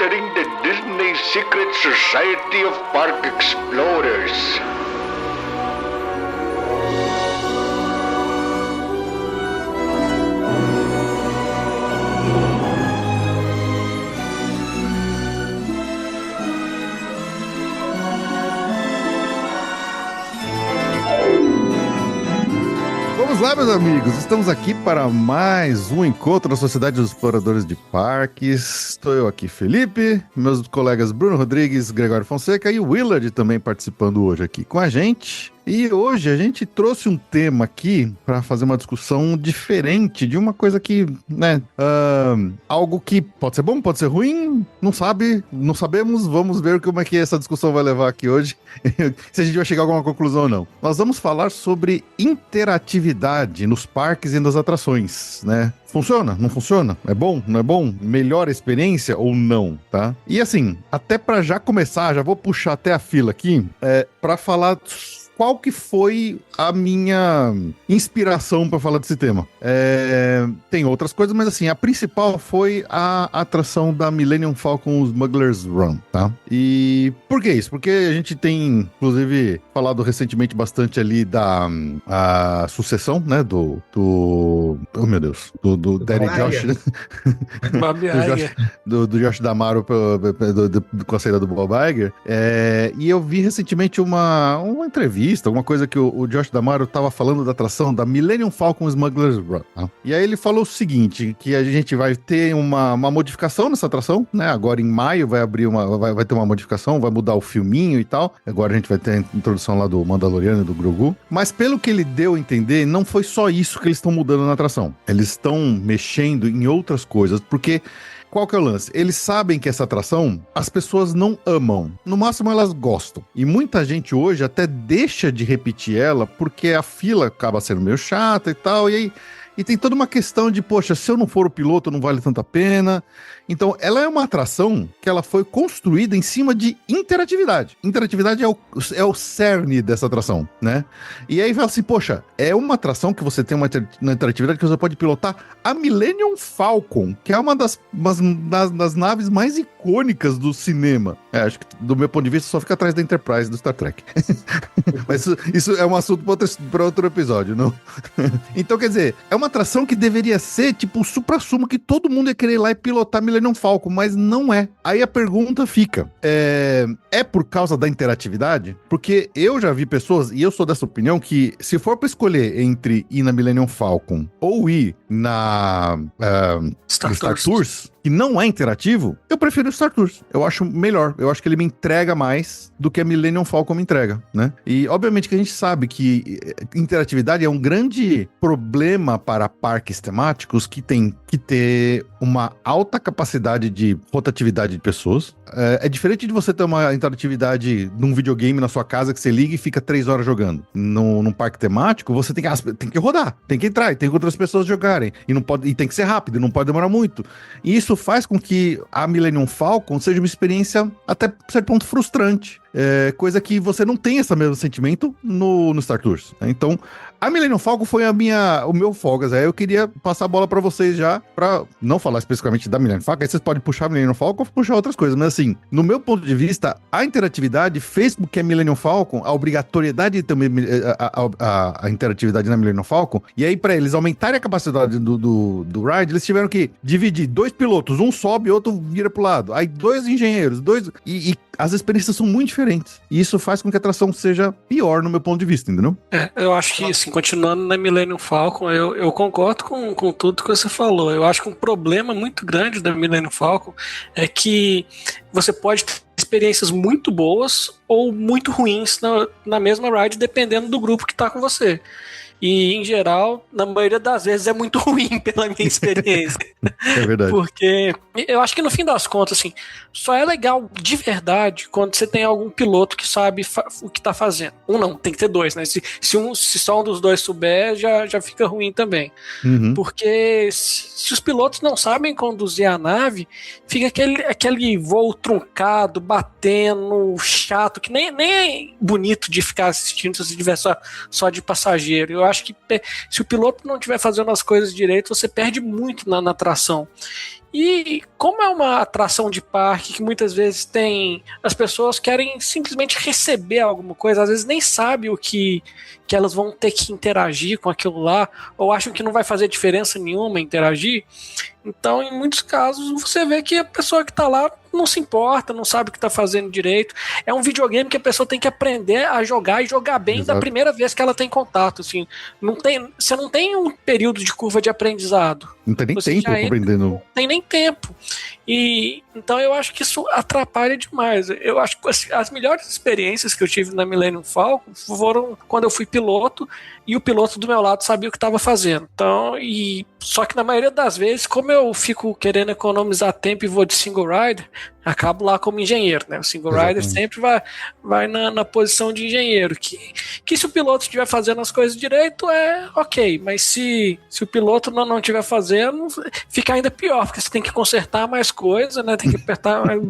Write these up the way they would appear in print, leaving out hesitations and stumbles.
entering the Disney Secret Society of Park Explorers. Vamos lá, meus amigos, estamos aqui para mais um encontro da Sociedade dos Exploradores de Parques. Estou eu aqui, Felipe, meus colegas Bruno Rodrigues, Gregório Fonseca e o Willard também participando hoje aqui com a gente. E hoje a gente trouxe um tema aqui para fazer uma discussão diferente de uma coisa que, né, algo que pode ser bom, pode ser ruim, não sabemos, vamos ver como é que essa discussão vai levar aqui hoje, se a gente vai chegar a alguma conclusão ou não. Nós vamos falar sobre interatividade nos parques e nas atrações, né? Funciona? Não funciona? É bom? Não é bom? Melhor a experiência ou não, tá? E assim, até para já começar, já vou puxar até a fila aqui, para falar qual que foi a minha inspiração para falar desse tema. Tem outras coisas, mas assim, a principal foi a atração da Millennium Falcon Smuggler's Run, tá? E por que isso? Porque a gente tem, inclusive, falado recentemente bastante ali da sucessão, né, do oh meu Deus, do Daddy Josh, né? do Josh D'Amaro com a saída do Bob Iger. E eu vi recentemente uma entrevista, alguma coisa que o Josh D'Amaro estava falando da atração da Millennium Falcon Smuggler's Run, tá? E aí ele falou o seguinte, que a gente vai ter uma modificação nessa atração, né? Agora em maio vai ter uma modificação, vai mudar o filminho e tal. Agora a gente vai ter a introdução lá do Mandaloriano e do Grogu. Mas pelo que ele deu a entender, não foi só isso que eles estão mudando na atração. Eles estão mexendo em outras coisas, porque qual que é o lance? Eles sabem que essa atração as pessoas não amam. No máximo elas gostam. E muita gente hoje até deixa de repetir ela porque a fila acaba sendo meio chata e tal. E tem toda uma questão de, poxa, se eu não for o piloto não vale tanta pena. Então, ela é uma atração que ela foi construída em cima de interatividade. Interatividade é o cerne dessa atração, né? E aí fala assim, poxa, é uma atração que você tem uma interatividade que você pode pilotar a Millennium Falcon, que é uma das naves mais icônicas do cinema. Acho que, do meu ponto de vista, só fica atrás da Enterprise do Star Trek. Mas isso é um assunto para outro episódio, não? Então, quer dizer, é uma atração que deveria ser, tipo, o supra-sumo que todo mundo ia querer ir lá e pilotar Millennium Falcon, mas não é. Aí a pergunta fica, é por causa da interatividade? Porque eu já vi pessoas, e eu sou dessa opinião, que se for pra escolher entre ir na Millennium Falcon ou ir na Star Tours, que não é interativo, eu prefiro o Star Tours. Eu acho melhor. Eu acho que ele me entrega mais do que a Millennium Falcon me entrega, né? E, obviamente, que a gente sabe que interatividade é um grande problema para parques temáticos que tem que ter uma alta capacidade de rotatividade de pessoas. É diferente de você ter uma interatividade num videogame na sua casa que você liga e fica 3 horas jogando. Num parque temático, você tem que rodar, tem que entrar, tem que outras pessoas jogarem. E tem que ser rápido, não pode demorar muito. E isso faz com que a Millennium Falcon seja uma experiência até certo ponto frustrante. Coisa que você não tem esse mesmo sentimento no Star Tours. Então, a Millennium Falcon foi o meu folgas. Eu queria passar a bola pra vocês já, pra não falar especificamente da Millennium Falcon, aí vocês podem puxar a Millennium Falcon ou puxar outras coisas, mas assim, no meu ponto de vista, a interatividade fez com que a Millennium Falcon, a obrigatoriedade de também a interatividade na Millennium Falcon, e aí pra eles aumentarem a capacidade do ride, eles tiveram que dividir 2 pilotos, um sobe e outro vira pro lado, aí 2 engenheiros, e as experiências são muito diferentes. E isso faz com que a atração seja pior no meu ponto de vista, entendeu? Eu acho que, assim, continuando na Millennium Falcon, eu concordo com tudo que você falou. Eu acho que um problema muito grande da Millennium Falcon é que você pode ter experiências muito boas ou muito ruins na mesma ride, dependendo do grupo que tá com você. E, em geral, na maioria das vezes é muito ruim pela minha experiência. É verdade. Porque eu acho que no fim das contas, assim, só é legal de verdade quando você tem algum piloto que sabe o que tá fazendo. Um não, tem que ter 2, né? Se só um dos 2 souber, já fica ruim também. Uhum. Porque se os pilotos não sabem conduzir a nave, fica aquele voo truncado, batendo, chato, que nem é bonito de ficar assistindo se você tiver só de passageiro. Eu acho que se o piloto não estiver fazendo as coisas direito, você perde muito na atração. E como é uma atração de parque que muitas vezes as pessoas querem simplesmente receber alguma coisa, às vezes nem sabe o que elas vão ter que interagir com aquilo lá, ou acham que não vai fazer diferença nenhuma interagir. Então, em muitos casos, você vê que a pessoa que está lá não se importa, não sabe o que está fazendo direito. É um videogame que a pessoa tem que aprender a jogar e jogar bem da primeira vez que ela tem contato. Assim, você não tem um período de curva de aprendizado. Não tem nem tempo para aprender. Não tem nem tempo. E então eu acho que isso atrapalha demais. Eu acho que as melhores experiências que eu tive na Millennium Falcon foram quando eu fui piloto e o piloto do meu lado sabia o que estava fazendo. Então, só que na maioria das vezes, como eu fico querendo economizar tempo e vou de single rider, acabo lá como engenheiro, né? O single rider sempre vai na posição de engenheiro, que se o piloto estiver fazendo as coisas direito, é ok, mas se o piloto não estiver fazendo, fica ainda pior, porque você tem que consertar mais coisa, né? Tem que apertar mais...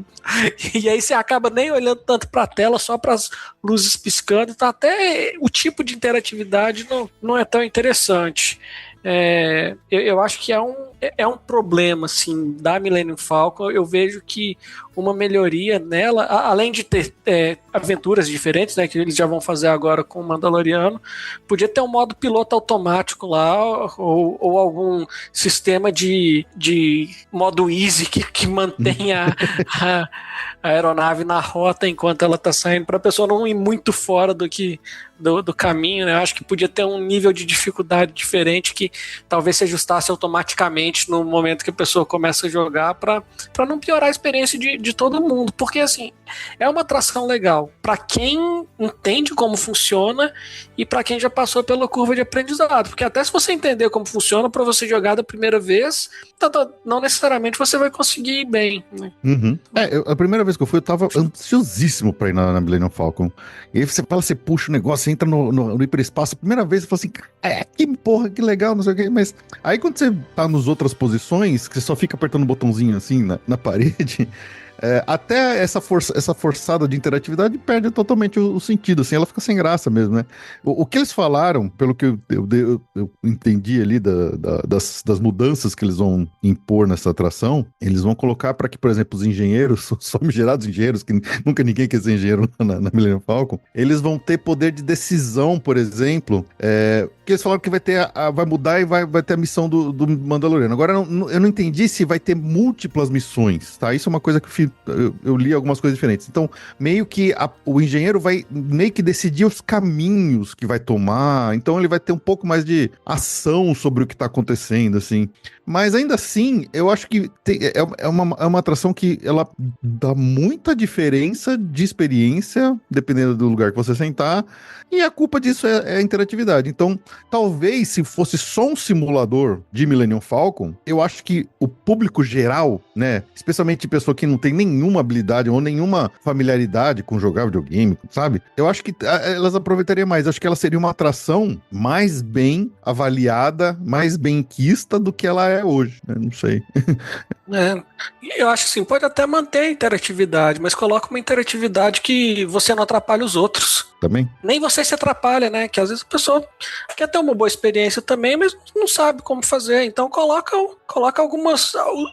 E aí você acaba nem olhando tanto para a tela, só para as luzes piscando, então até o tipo de interatividade não é tão interessante. Eu acho que é um problema assim, da Millennium Falcon. Eu vejo que uma melhoria nela, além de ter aventuras diferentes, né, que eles já vão fazer agora com o Mandaloriano, podia ter um modo piloto automático lá, ou algum sistema de modo easy que mantenha a aeronave na rota enquanto ela está saindo, para a pessoa não ir muito fora do caminho, né? Eu acho que podia ter um nível de dificuldade diferente que talvez se ajustasse automaticamente no momento que a pessoa começa a jogar, para não piorar a experiência de todo mundo, porque assim, é uma atração legal para quem entende como funciona e para quem já passou pela curva de aprendizado, porque até se você entender como funciona, para você jogar da primeira vez, não necessariamente você vai conseguir ir bem, né? Uhum. A primeira vez que eu fui, eu tava ansiosíssimo pra ir na Millennium Falcon. E aí você puxa o negócio, você entra no hiperespaço, a primeira vez você fala assim, que porra, que legal, não sei o que, mas aí quando você tá nas outras posições, que você só fica apertando o botãozinho assim na parede, até essa forçada de interatividade perde totalmente o sentido, assim, ela fica sem graça mesmo, né? O que eles falaram, pelo que eu entendi ali das mudanças que eles vão impor nessa atração, eles vão colocar para que, por exemplo, os engenheiros, os famigerados engenheiros, que nunca ninguém quer ser engenheiro na Millennium Falcon, eles vão ter poder de decisão, por exemplo, que eles falaram que vai mudar e vai ter a missão do Mandaloriano. Agora, eu não entendi se vai ter múltiplas missões, tá? Isso é uma coisa que eu li algumas coisas diferentes. Então, meio que o engenheiro vai meio que decidir os caminhos que vai tomar, então ele vai ter um pouco mais de ação sobre o que tá acontecendo, assim. Mas ainda assim, eu acho que é uma atração que ela dá muita diferença de experiência, dependendo do lugar que você sentar, e a culpa disso é a interatividade. Então, talvez se fosse só um simulador de Millennium Falcon, eu acho que o público geral, né, especialmente pessoa que não tem nenhuma habilidade ou nenhuma familiaridade com jogar videogame, sabe? Eu acho que elas aproveitariam mais. Eu acho que ela seria uma atração mais bem avaliada, mais bem quista do que ela é hoje, né? Não sei. Eu acho assim, pode até manter a interatividade, mas coloca uma interatividade que você não atrapalha os outros. Também? Nem você se atrapalha, né? Que às vezes a pessoa quer ter uma boa experiência também, mas não sabe como fazer. Então coloca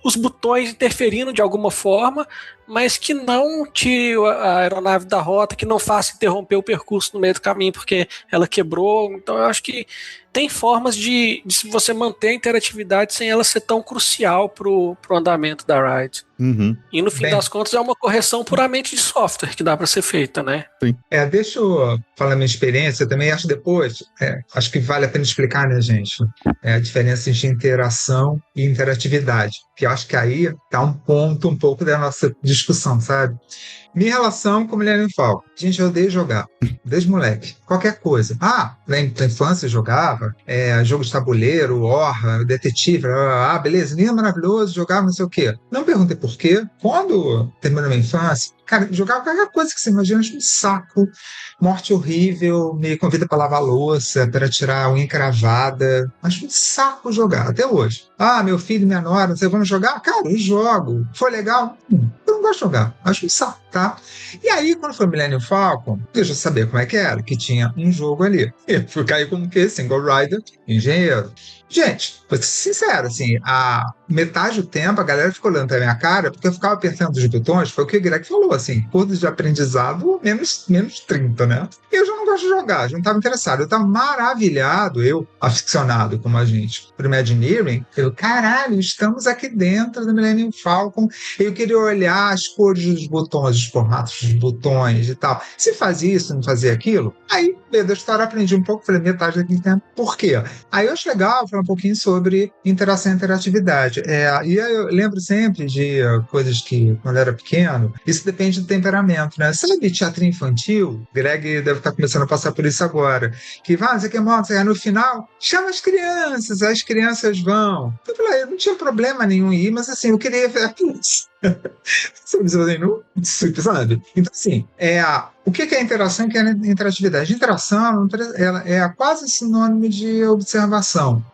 os botões interferindo de alguma forma, mas que não tire a aeronave da rota, que não faça interromper o percurso no meio do caminho porque ela quebrou. Então eu acho que tem formas de você manter a interatividade sem ela ser tão crucial pro andamento da ride. Uhum. E no fim das contas é uma correção puramente de software que dá para ser feita, né? Sim. Deixa eu falar minha experiência também, acho depois, acho que vale a pena explicar, né, gente, a diferença entre interação e interatividade, que eu acho que aí tá um ponto um pouco da nossa discussão, sabe? Minha relação com Millennium Falcon. Gente, eu odeio jogar, desde moleque. Qualquer coisa. Na infância eu jogava, jogo de tabuleiro, War, detetive, beleza, lindo, maravilhoso, jogava não sei o quê. Não perguntei por quê. Quando terminou minha infância, cara, jogava qualquer coisa que você imagina, acho um saco, morte horrível, me convida para lavar louça, para tirar a unha encravada. Acho um saco jogar, até hoje. Meu filho, minha nora, não sei, vamos jogar? Cara, eu jogo. Foi legal? Eu não gosto de jogar, acho um saco. tá? E aí, quando foi Millennium Falcon, eu já sabia como é que era, que tinha um jogo ali. Eu fui cair como que? Single Rider, engenheiro. Gente, vou ser sincero, assim, a metade do tempo a galera ficou olhando pra minha cara porque eu ficava apertando os botões, foi o que o Greg falou, assim, curso de aprendizado menos 30, né? E eu já não gosto de jogar, já não estava interessado. Eu estava maravilhado, eu, aficionado como a gente, por Imagineering, eu, caralho, estamos aqui dentro do Millennium Falcon, eu queria olhar as cores dos botões, os formatos dos botões e tal. Se fazia isso, não fazia aquilo, aí, da história, aprendi um pouco, falei, metade daquele tempo, por quê? Aí eu acho legal falar um pouquinho sobre interação e interatividade. E aí eu lembro sempre de coisas que, quando eu era pequeno, isso depende do temperamento, né? Sabe teatro infantil? Greg deve estar começando a passar por isso agora. Que vai, você quer moto, no final, chama as crianças vão. Eu falei, eu não tinha problema nenhum em ir, mas assim, eu queria ver aquilo. Sabe? Então, assim, o que é interação e o que é interatividade? Interação ela é quase sinônimo de observação.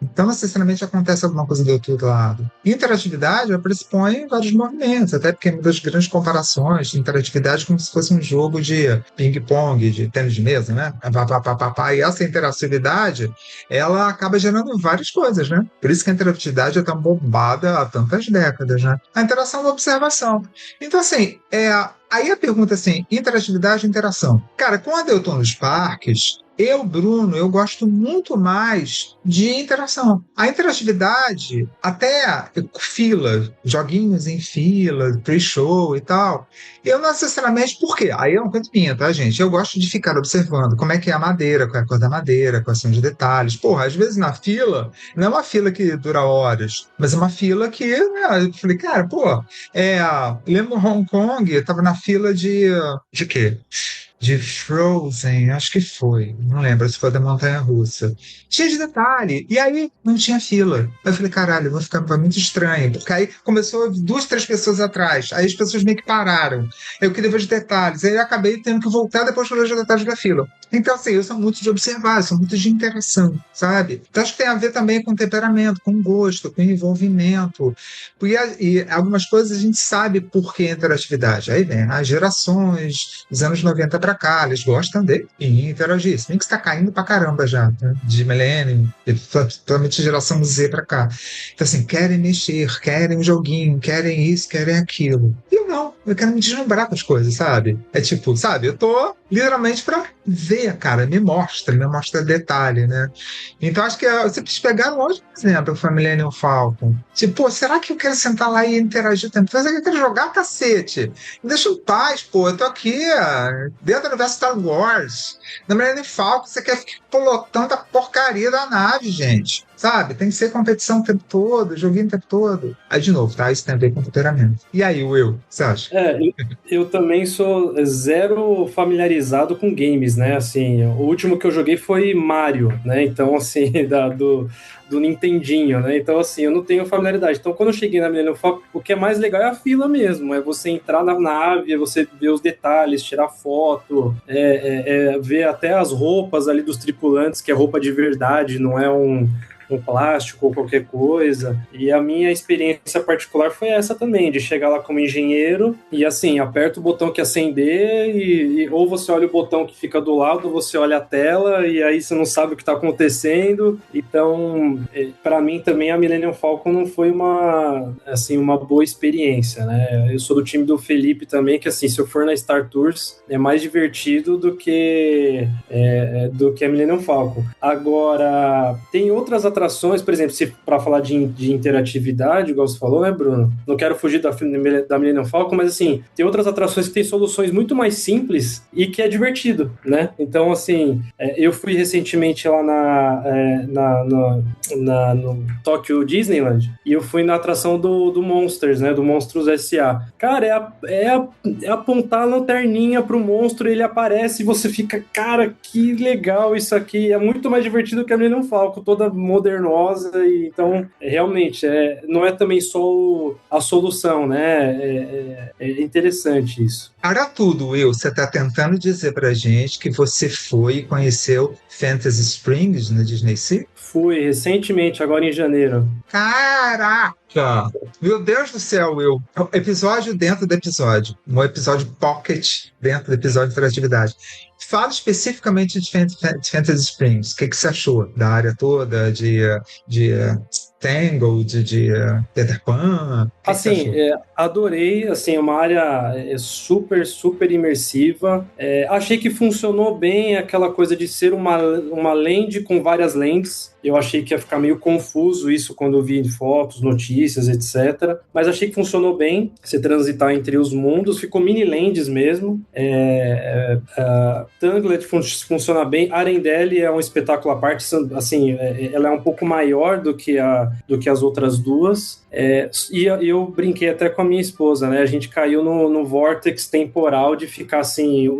Então, necessariamente acontece alguma coisa do outro lado. Interatividade, ela pressupõe vários movimentos, até porque é uma das grandes comparações de interatividade como se fosse um jogo de ping-pong, de tênis de mesa, né? E essa interatividade, ela acaba gerando várias coisas, né? Por isso que a interatividade é tão bombada há tantas décadas, né? A interação da observação. Então, assim, aí a pergunta assim, interatividade e interação. Cara, quando eu estou nos parques, Bruno, eu gosto muito mais de interação. A interatividade, até fila, joguinhos em fila, pre-show e tal, eu não necessariamente, por quê? Aí é uma coisa minha, tá, gente? Eu gosto de ficar observando como é que é a madeira, qual é a cor da madeira, quais são os detalhes. Porra, às vezes na fila, não é uma fila que dura horas, mas é uma fila que, eu falei, cara, lembro Hong Kong, eu tava na fila de quê? De Frozen, acho que foi, não lembro se foi da Montanha-Russa. Cheio de detalhe, e aí não tinha fila. Eu falei, caralho, vai ficar muito estranho, porque aí começou 2, 3 pessoas atrás, aí as pessoas meio que pararam. Eu queria ver os detalhes, aí eu acabei tendo que voltar depois para ver os detalhes da fila. Então, assim, eu sou muito de observar, sou muito de interação, sabe? Então, acho que tem a ver também com temperamento, com gosto, com envolvimento. E algumas coisas a gente sabe por que interatividade. Aí vem as gerações, dos anos 90 para cá, eles gostam de interagir. Se bem que está caindo pra caramba já, né? De milênio, totalmente geração Z para cá. Então, assim, querem mexer, querem um joguinho, querem isso, querem aquilo. E eu não, eu quero me deslumbrar com as coisas, sabe? É tipo, sabe, eu tô literalmente para ver, cara, me mostra detalhe, né? Então, acho que vocês pegaram hoje, por exemplo, o Millennium Falcon. Tipo, será que eu quero sentar lá e interagir tanto? Mas eu quero jogar, cacete. Me deixa em paz, pô. Eu tô aqui dentro do universo Star Wars. No Millennium Falcon, você quer ficar pilotando a porcaria da nave, gente. Sabe? Tem que ser competição o tempo todo, joguinho o tempo todo. Aí, de novo, tá? Isso tem a ver com temperamento. E aí, Will, você acha? Eu também sou zero familiarizado com games, né? Assim, o último que eu joguei foi Mario, né? Então, assim, do Nintendinho, né? Então, assim, eu não tenho familiaridade. Então, quando eu cheguei na Millennium Falcon, o que é mais legal é a fila mesmo. É você entrar na nave, é você ver os detalhes, tirar foto, ver até as roupas ali dos tripulantes, que é roupa de verdade, não é um plástico ou qualquer coisa. E a minha experiência particular foi essa também, de chegar lá como engenheiro e assim, aperta o botão que acender e ou você olha o botão que fica do lado, ou você olha a tela e aí você não sabe o que está acontecendo. Então, para mim também a Millennium Falcon não foi uma boa experiência, né? Eu sou do time do Felipe também, que assim, se eu for na Star Tours, é mais divertido do que a Millennium Falcon. Agora, tem outras atrações, por exemplo, para falar de interatividade, igual você falou, né, Bruno? Não quero fugir da Millennium Falcon, mas assim, tem outras atrações que tem soluções muito mais simples e que é divertido, né? Então, assim, eu fui recentemente lá no Tokyo Disneyland e eu fui na atração do Monsters, né? Do Monstros S.A. Cara, é apontar a lanterninha pro monstro, ele aparece e você fica, cara, que legal isso aqui. É muito mais divertido que a Millennium Falcon, toda modernosa, e então realmente não é também só a solução, né? É interessante isso. Para tudo, Will, você está tentando dizer pra gente que você foi e conheceu Fantasy Springs na Disney Sea? Fui recentemente, agora em janeiro. Caraca! Meu Deus do céu, Will. Episódio dentro do episódio. Um episódio pocket dentro do episódio de interatividade. Fala especificamente de Fantasy Springs. O que você achou da área toda de Tangled, de Peter Pan? Assim, adorei, assim, uma área super, super imersiva. Achei que funcionou bem aquela coisa de ser uma land com várias lands. Eu achei que ia ficar meio confuso isso quando eu vi fotos, notícias, etc. Mas achei que funcionou bem, você transitar entre os mundos. Ficou mini-lands mesmo. Tangled funciona bem. Arendelle é um espetáculo à parte. Assim, ela é um pouco maior do que as outras duas. E eu brinquei até com a minha esposa, né? A gente caiu no vórtex temporal de ficar, assim,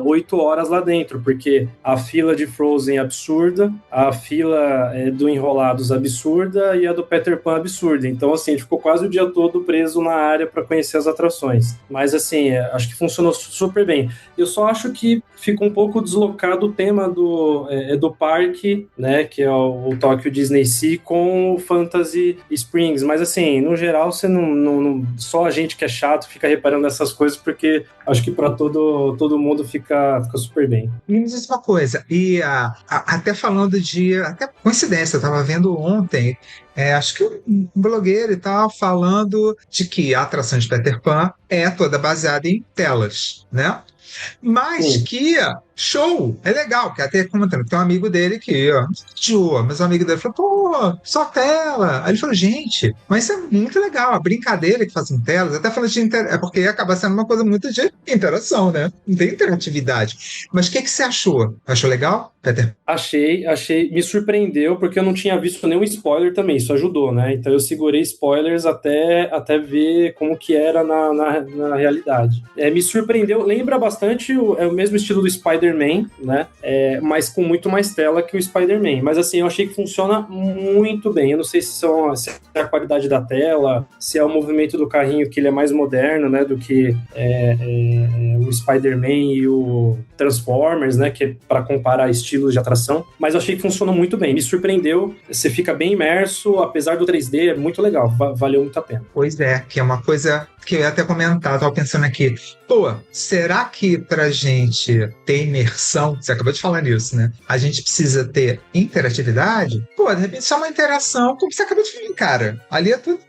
8 horas lá dentro, porque a fila de Frozen é absurda, a fila do Enrolados absurda e a do Peter Pan absurda. Então, assim, a gente ficou quase o dia todo preso na área para conhecer as atrações. Mas, assim, acho que funcionou super bem. Eu só acho que fica um pouco deslocado o tema do parque, né? Que é o Tokyo Disney Sea com o Fantasy Springs. Mas, assim, no geral, você não só a gente que é chato fica reparando nessas coisas, porque acho que para todo mundo fica super bem. E me diz uma coisa, até falando até coincidência, eu estava vendo ontem, acho que um blogueiro e tal, falando de que a atração de Peter Pan é toda baseada em telas, né? Mas que show, é legal, que até comentando, tem um amigo dele que, mas o amigo dele falou, pô, só tela. Aí ele falou, gente, mas isso é muito legal, a brincadeira que fazem telas, até falando de porque acaba sendo uma coisa muito de interação, né? Não tem interatividade. Mas o que você achou? Achou legal, Peter? Achei, me surpreendeu, porque eu não tinha visto nenhum spoiler também, isso ajudou, né? Então eu segurei spoilers até ver como que era na realidade. Me surpreendeu, lembra bastante, o mesmo estilo do Spider-Man, né? Mas com muito mais tela que o Spider-Man. Mas assim, eu achei que funciona muito bem. Eu não sei se é a qualidade da tela, se é o movimento do carrinho, que ele é mais moderno, né? Do que o Spider-Man e o Transformers, né? Que é para comparar estilos de atração. Mas eu achei que funcionou muito bem. Me surpreendeu. Você fica bem imerso, apesar do 3D, é muito legal. Valeu muito a pena. Pois é, que é uma coisa que eu ia até comentar, estava pensando aqui, pô, será que pra gente ter imersão, você acabou de falar nisso, né? A gente precisa ter interatividade? Pô, de repente só uma interação, como você acabou de falar, cara, ali é tudo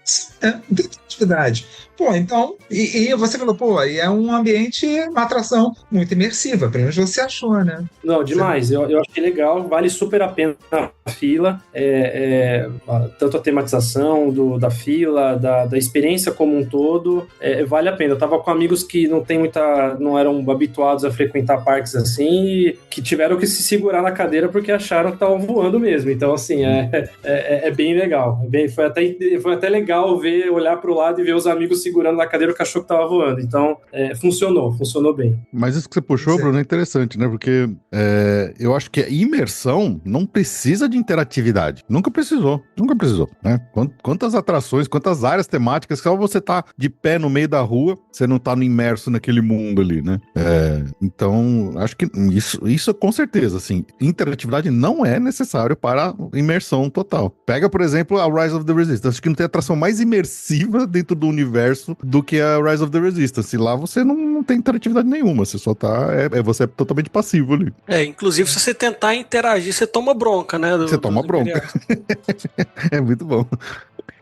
interatividade. Pô, então, e você falou, pô, e é um ambiente, uma atração muito imersiva, pelo menos você achou, né? Não, demais, eu achei legal, vale super a pena a fila, tanto a tematização da fila, da experiência como um todo, vale a pena. Eu tava com amigos que não eram habituados a frequentar parques assim, e que tiveram que se segurar na cadeira porque acharam que estavam voando mesmo. Então, assim, é bem legal. Foi até legal olhar pro lado e ver os amigos segurando na cadeira, o cachorro que tava voando. Então, funcionou bem. Mas isso que você puxou, Bruno, é interessante, né? Porque eu acho que a imersão não precisa de interatividade. Nunca precisou, né? Quantas atrações, quantas áreas temáticas, só você tá de pé no meio da rua, você não tá imerso naquele mundo ali, né? Então, acho que isso com certeza, assim, interatividade não é necessário para imersão total. Pega, por exemplo, a Rise of the Resistance. Acho que não tem atração mais imersiva dentro do universo do que a Rise of the Resistance. Lá você não tem interatividade nenhuma, você só tá... você é totalmente passivo ali. Inclusive, se você tentar interagir, você toma bronca, né? Você toma bronca. É muito bom.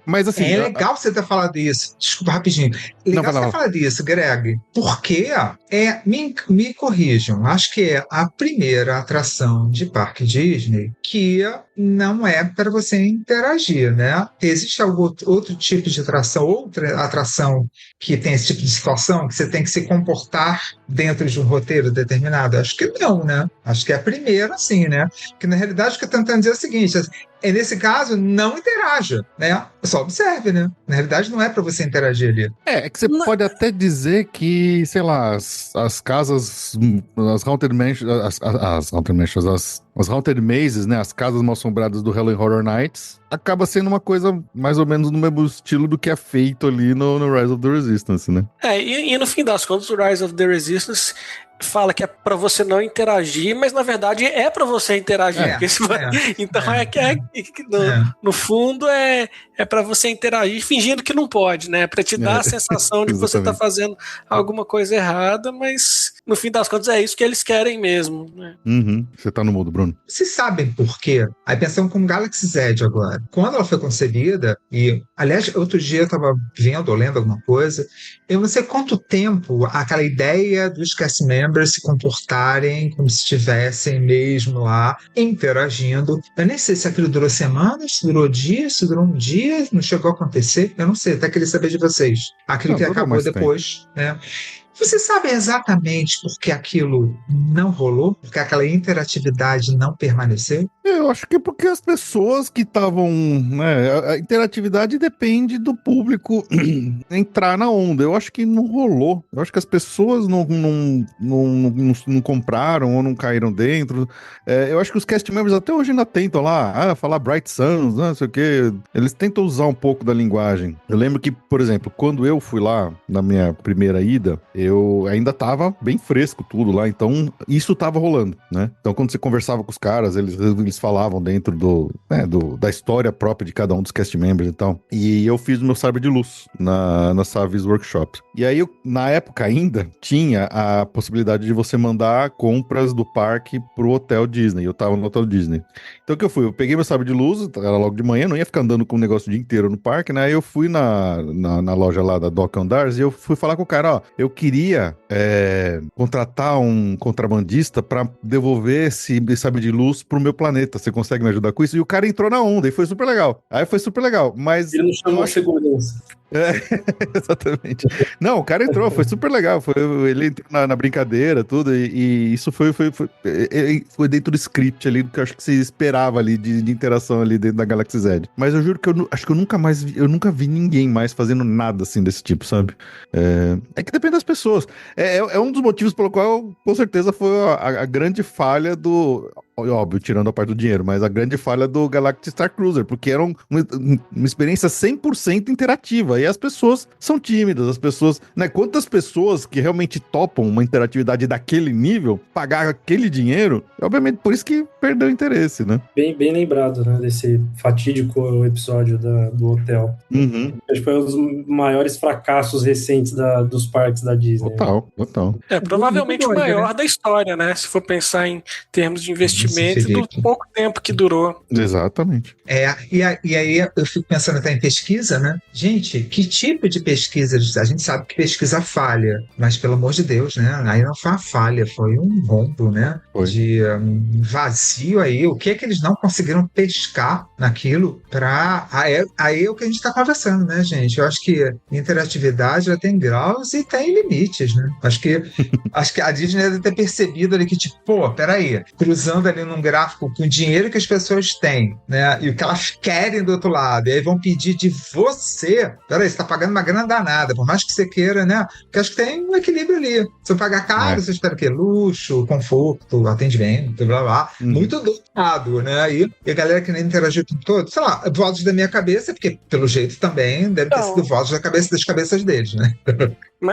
Mas assim... É legal você ter falado isso. Desculpa, rapidinho. Legal você ter falado isso, Greg. Porque, me corrijam, acho que é a primeira atração de parque Disney que não é para você interagir, né? Existe algum outro tipo de atração, outra atração que tem esse tipo de situação, que você tem que se comportar dentro de um roteiro determinado? Acho que não, né? Acho que é a primeira, sim, né? Porque, na realidade, o que eu estou tentando dizer é o seguinte, nesse caso, não interaja, né? Só observe, né? Na realidade, não é para você interagir ali. É que você pode até dizer que, sei lá, as casas, as Haunted Mansions, as Haunted Mazes, né? As casas mal-assombradas do Halloween Horror Nights, acaba sendo uma coisa mais ou menos no mesmo estilo do que é feito ali no Rise of the Resistance, né? E no fim das contas, o Rise of the Resistance fala que é pra você não interagir, mas na verdade é pra você interagir. Então no fundo é pra você interagir fingindo que não pode, né? Pra te dar a sensação de que você tá fazendo alguma coisa errada, mas no fim das contas é isso que eles querem mesmo, né? Você tá no mudo, Bruno. Vocês sabem por quê? Aí pensamos com o Galaxy Z agora. Quando ela foi concebida, e aliás, outro dia eu estava vendo ou lendo alguma coisa, eu não sei quanto tempo aquela ideia dos cast members se comportarem como se estivessem mesmo lá interagindo. Eu nem sei se aquilo durou semanas, se durou dias, se durou um dia, não chegou a acontecer. Eu não sei, até queria saber de vocês. Aquilo que acabou depois, né? Você sabe exatamente por que aquilo não rolou? Porque aquela interatividade não permaneceu? Eu acho que é porque as pessoas que estavam, né, a interatividade depende do público entrar na onda. Eu acho que não rolou. Eu acho que as pessoas não compraram ou não caíram dentro. Eu acho que os cast members até hoje ainda tentam lá, falar Bright Suns, não sei o quê. Eles tentam usar um pouco da linguagem. Eu lembro que, por exemplo, quando eu fui lá na minha primeira ida, eu ainda tava bem fresco tudo lá, então isso tava rolando, né? Então quando você conversava com os caras, eles falavam dentro da história própria de cada um dos cast members e tal. E eu fiz o meu sabre de luz na Savis Workshop. E aí, na época ainda, tinha a possibilidade de você mandar compras do parque pro Hotel Disney. Eu tava no Hotel Disney. Então o que eu fui? Eu peguei meu sabre de luz, era logo de manhã, não ia ficar andando com o negócio o dia inteiro no parque, né? Aí eu fui na loja lá da Dock Andars e eu fui falar com o cara, ó, eu queria contratar um contrabandista pra devolver esse sabre de luz pro meu planeta. Você consegue me ajudar com isso? E o cara entrou na onda e foi super legal. Aí foi super legal, mas... Ele não chamou a segurança. Exatamente. Não, o cara entrou, foi super legal. Ele entrou na brincadeira, tudo, e isso foi dentro do script ali, do que eu acho que você esperava ali de interação ali dentro da Galaxy Z. Mas eu juro que acho que eu nunca vi ninguém mais fazendo nada assim desse tipo, sabe? É que depende das pessoas. É um dos motivos pelo qual, com certeza, foi a grande falha do... Óbvio, tirando a parte do dinheiro, mas a grande falha do Galactic Star Cruiser, porque era uma experiência 100% interativa, e as pessoas são tímidas, as pessoas, né, quantas pessoas que realmente topam uma interatividade daquele nível, pagar aquele dinheiro, obviamente por isso que perdeu o interesse, né? Bem lembrado, né, desse fatídico episódio do hotel. Acho que foi um dos maiores fracassos recentes dos parques da Disney. Total. Provavelmente o maior da história, né, se for pensar em termos de investimento do pouco tempo que durou. Exatamente. E aí eu fico pensando até em pesquisa, né? Gente, que tipo de pesquisa? A gente sabe que pesquisa falha, mas pelo amor de Deus, né? Aí não foi uma falha, foi um rombo, né? De vazio aí. O que é que eles não conseguiram pescar naquilo para... Aí é o que a gente está conversando, né, gente? Eu acho que interatividade ela tem graus e tem limites, né? Acho que a Disney deve ter percebido ali que, tipo, pô, peraí, cruzando ali num gráfico com o dinheiro que as pessoas têm, né? E o que elas querem do outro lado. E aí vão pedir de você. Peraí, você tá pagando uma grana danada, por mais que você queira, né? Porque acho que tem um equilíbrio ali. Se eu pagar caro, você espera o quê? Luxo, conforto, atendimento, blá blá. Muito dotado, né? E a galera que nem interagiu com todo, sei lá, vozes da minha cabeça, porque pelo jeito também deve ter sido vozes das cabeças deles, né?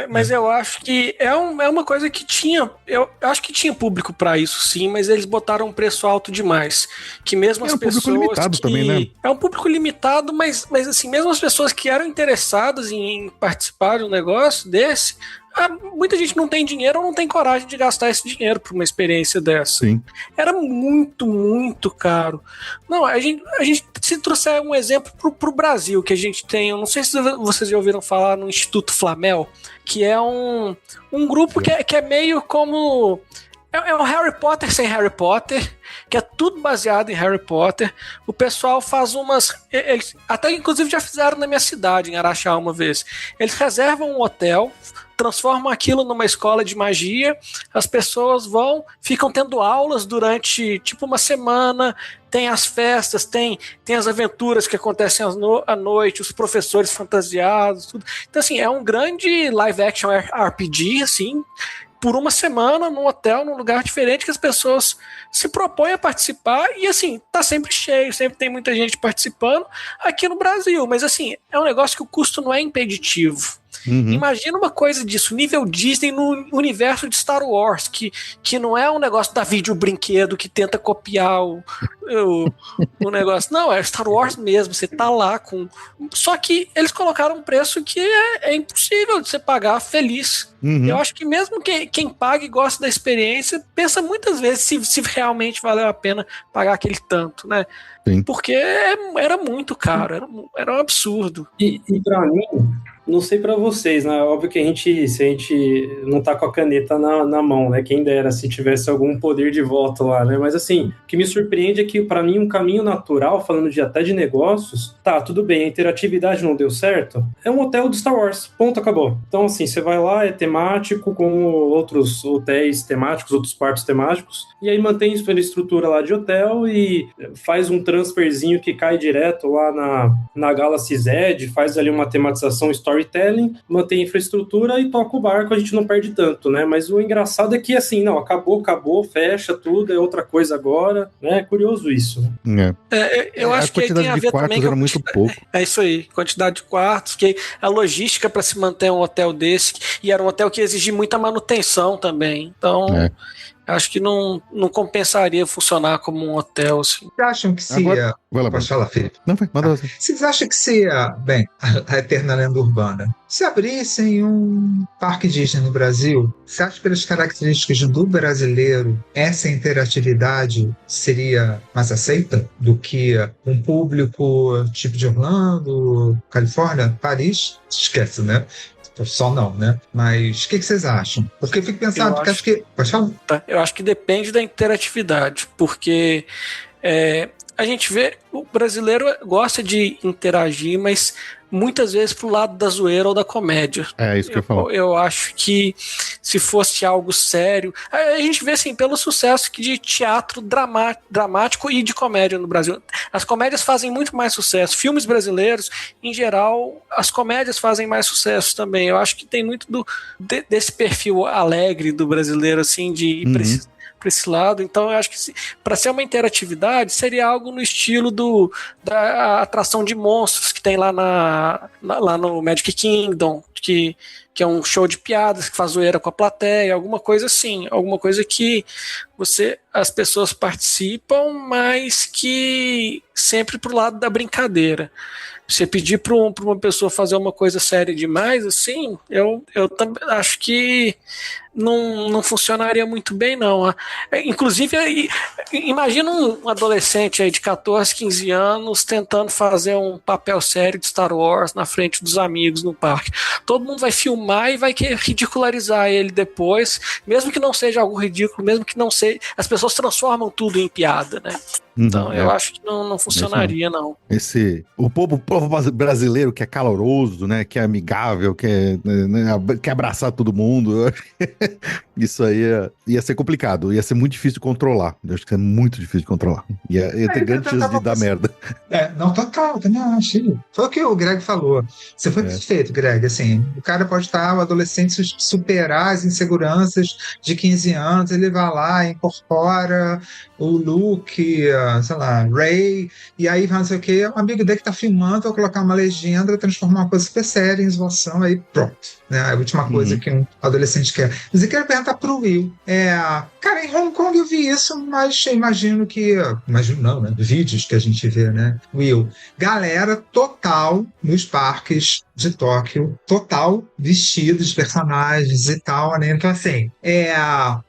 Mas eu acho que é uma coisa que tinha. Eu acho que tinha público pra isso, sim, mas eles botaram um preço alto demais. Que mesmo as pessoas. É um público limitado também, né? É um público limitado, mas assim, mesmo as pessoas que eram interessadas em participar de um negócio desse. Muita gente não tem dinheiro ou não tem coragem de gastar esse dinheiro por uma experiência dessa. Sim. Era muito, muito caro. Não, a gente se trouxer um exemplo pro Brasil, que a gente tem, eu não sei se vocês já ouviram falar no Instituto Flamel, que é um grupo que é meio como... É um Harry Potter sem Harry Potter, que é tudo baseado em Harry Potter. O pessoal faz umas... Eles até inclusive já fizeram na minha cidade, em Araxá, uma vez. Eles reservam um hotel, transformam aquilo numa escola de magia, as pessoas ficam tendo aulas durante tipo uma semana, tem as festas, tem as aventuras que acontecem à noite, os professores fantasiados, tudo. Então assim, é um grande live action RPG, assim, por uma semana num hotel, num lugar diferente, que as pessoas se propõem a participar e, assim, tá sempre cheio, sempre tem muita gente participando aqui no Brasil, mas, assim, é um negócio que o custo não é impeditivo. Imagina uma coisa disso, nível Disney no universo de Star Wars, que não é um negócio da vídeo-brinquedo que tenta copiar o negócio. Não, é Star Wars mesmo, você tá lá com... Só que eles colocaram um preço que é impossível de você pagar feliz. Eu acho que mesmo quem paga e gosta da experiência, pensa muitas vezes se realmente valeu a pena pagar aquele tanto, né? Sim. Porque era muito caro, era um absurdo. E pra mim, não sei pra vocês, né? Óbvio que se a gente não tá com a caneta na mão, né? Quem dera se tivesse algum poder de voto lá, né? Mas assim, o que me surpreende é que pra mim um caminho natural, falando até de negócios, tá, tudo bem, a interatividade não deu certo, é um hotel do Star Wars, ponto, acabou. Então assim, você vai lá, é temático, como outros hotéis temáticos, outros quartos temáticos, e aí mantém a estrutura lá de hotel e faz um transferzinho que cai direto lá na Galaxy Z, faz ali uma tematização storytelling, mantém a infraestrutura e toca o barco, a gente não perde tanto, né? Mas o engraçado é que assim, não, acabou, fecha tudo, é outra coisa agora, né? É curioso isso. Eu acho que aí tem a ver também era muito pouco. É isso aí, quantidade de quartos, que a logística para se manter um hotel desse, e era um hotel que exigia muita manutenção também, então... Acho que não compensaria funcionar como um hotel, assim. Vocês acham que se... Vai lá, Pode falar, Felipe. Não, vai, manda você. Vocês acham que se... Bem, a eterna lenda urbana. Se abrissem um parque Disney no Brasil, você acha que pelas características do brasileiro, essa interatividade seria mais aceita do que um público tipo de Orlando, Califórnia, Paris? Esquece, né? Só não, né? Mas o que vocês acham? Porque eu fico pensando, porque acho que... Pode falar? Eu acho que depende da interatividade, porque a gente vê, o brasileiro gosta de interagir, mas muitas vezes pro lado da zoeira ou da comédia. É isso que eu falo. Eu acho que se fosse algo sério... A gente vê, assim, pelo sucesso de teatro dramático e de comédia no Brasil. As comédias fazem muito mais sucesso. Filmes brasileiros, em geral, as comédias fazem mais sucesso também. Eu acho que tem muito desse perfil alegre do brasileiro, assim, de ir para esse lado. Então eu acho que para ser uma interatividade seria algo no estilo da atração de monstros que tem lá no Magic Kingdom, que é um show de piadas que faz zoeira com a plateia, alguma coisa assim, alguma coisa que as pessoas participam, mas que sempre pro lado da brincadeira. Você pedir para uma pessoa fazer uma coisa séria demais, assim, eu também acho que não funcionaria muito bem, não. Inclusive, imagina um adolescente aí de 14, 15 anos tentando fazer um papel sério de Star Wars na frente dos amigos no parque. Todo mundo vai filmar e vai querer ridicularizar ele depois, mesmo que não seja algo ridículo, mesmo que não seja... As pessoas transformam tudo em piada, né? Então, eu acho que não funcionaria, não. O povo brasileiro que é caloroso, né? Que é amigável, quer abraçar todo mundo. Isso aí ia ser complicado, ia ser muito difícil de controlar. Eu acho que é muito difícil de controlar. Ia ter grande chance de dar merda. Não, total, também acho. Foi o que o Greg falou. Você foi perfeito, Greg. Assim, o cara pode estar, o adolescente, superar as inseguranças de 15 anos, ele vai lá, incorpora o Luke, sei lá, Ray, e aí vai não sei o que, o amigo dele que tá filmando, vai colocar uma legenda, transformar uma coisa super séria em zoação, aí pronto. Né? A última coisa que um adolescente quer. Mas eu quero perguntar pro Will. Cara, em Hong Kong eu vi isso, mas imagino não, né? Vídeos que a gente vê, né? Will, galera total nos parques de Tóquio, total vestidos de personagens e tal, né? Então, assim,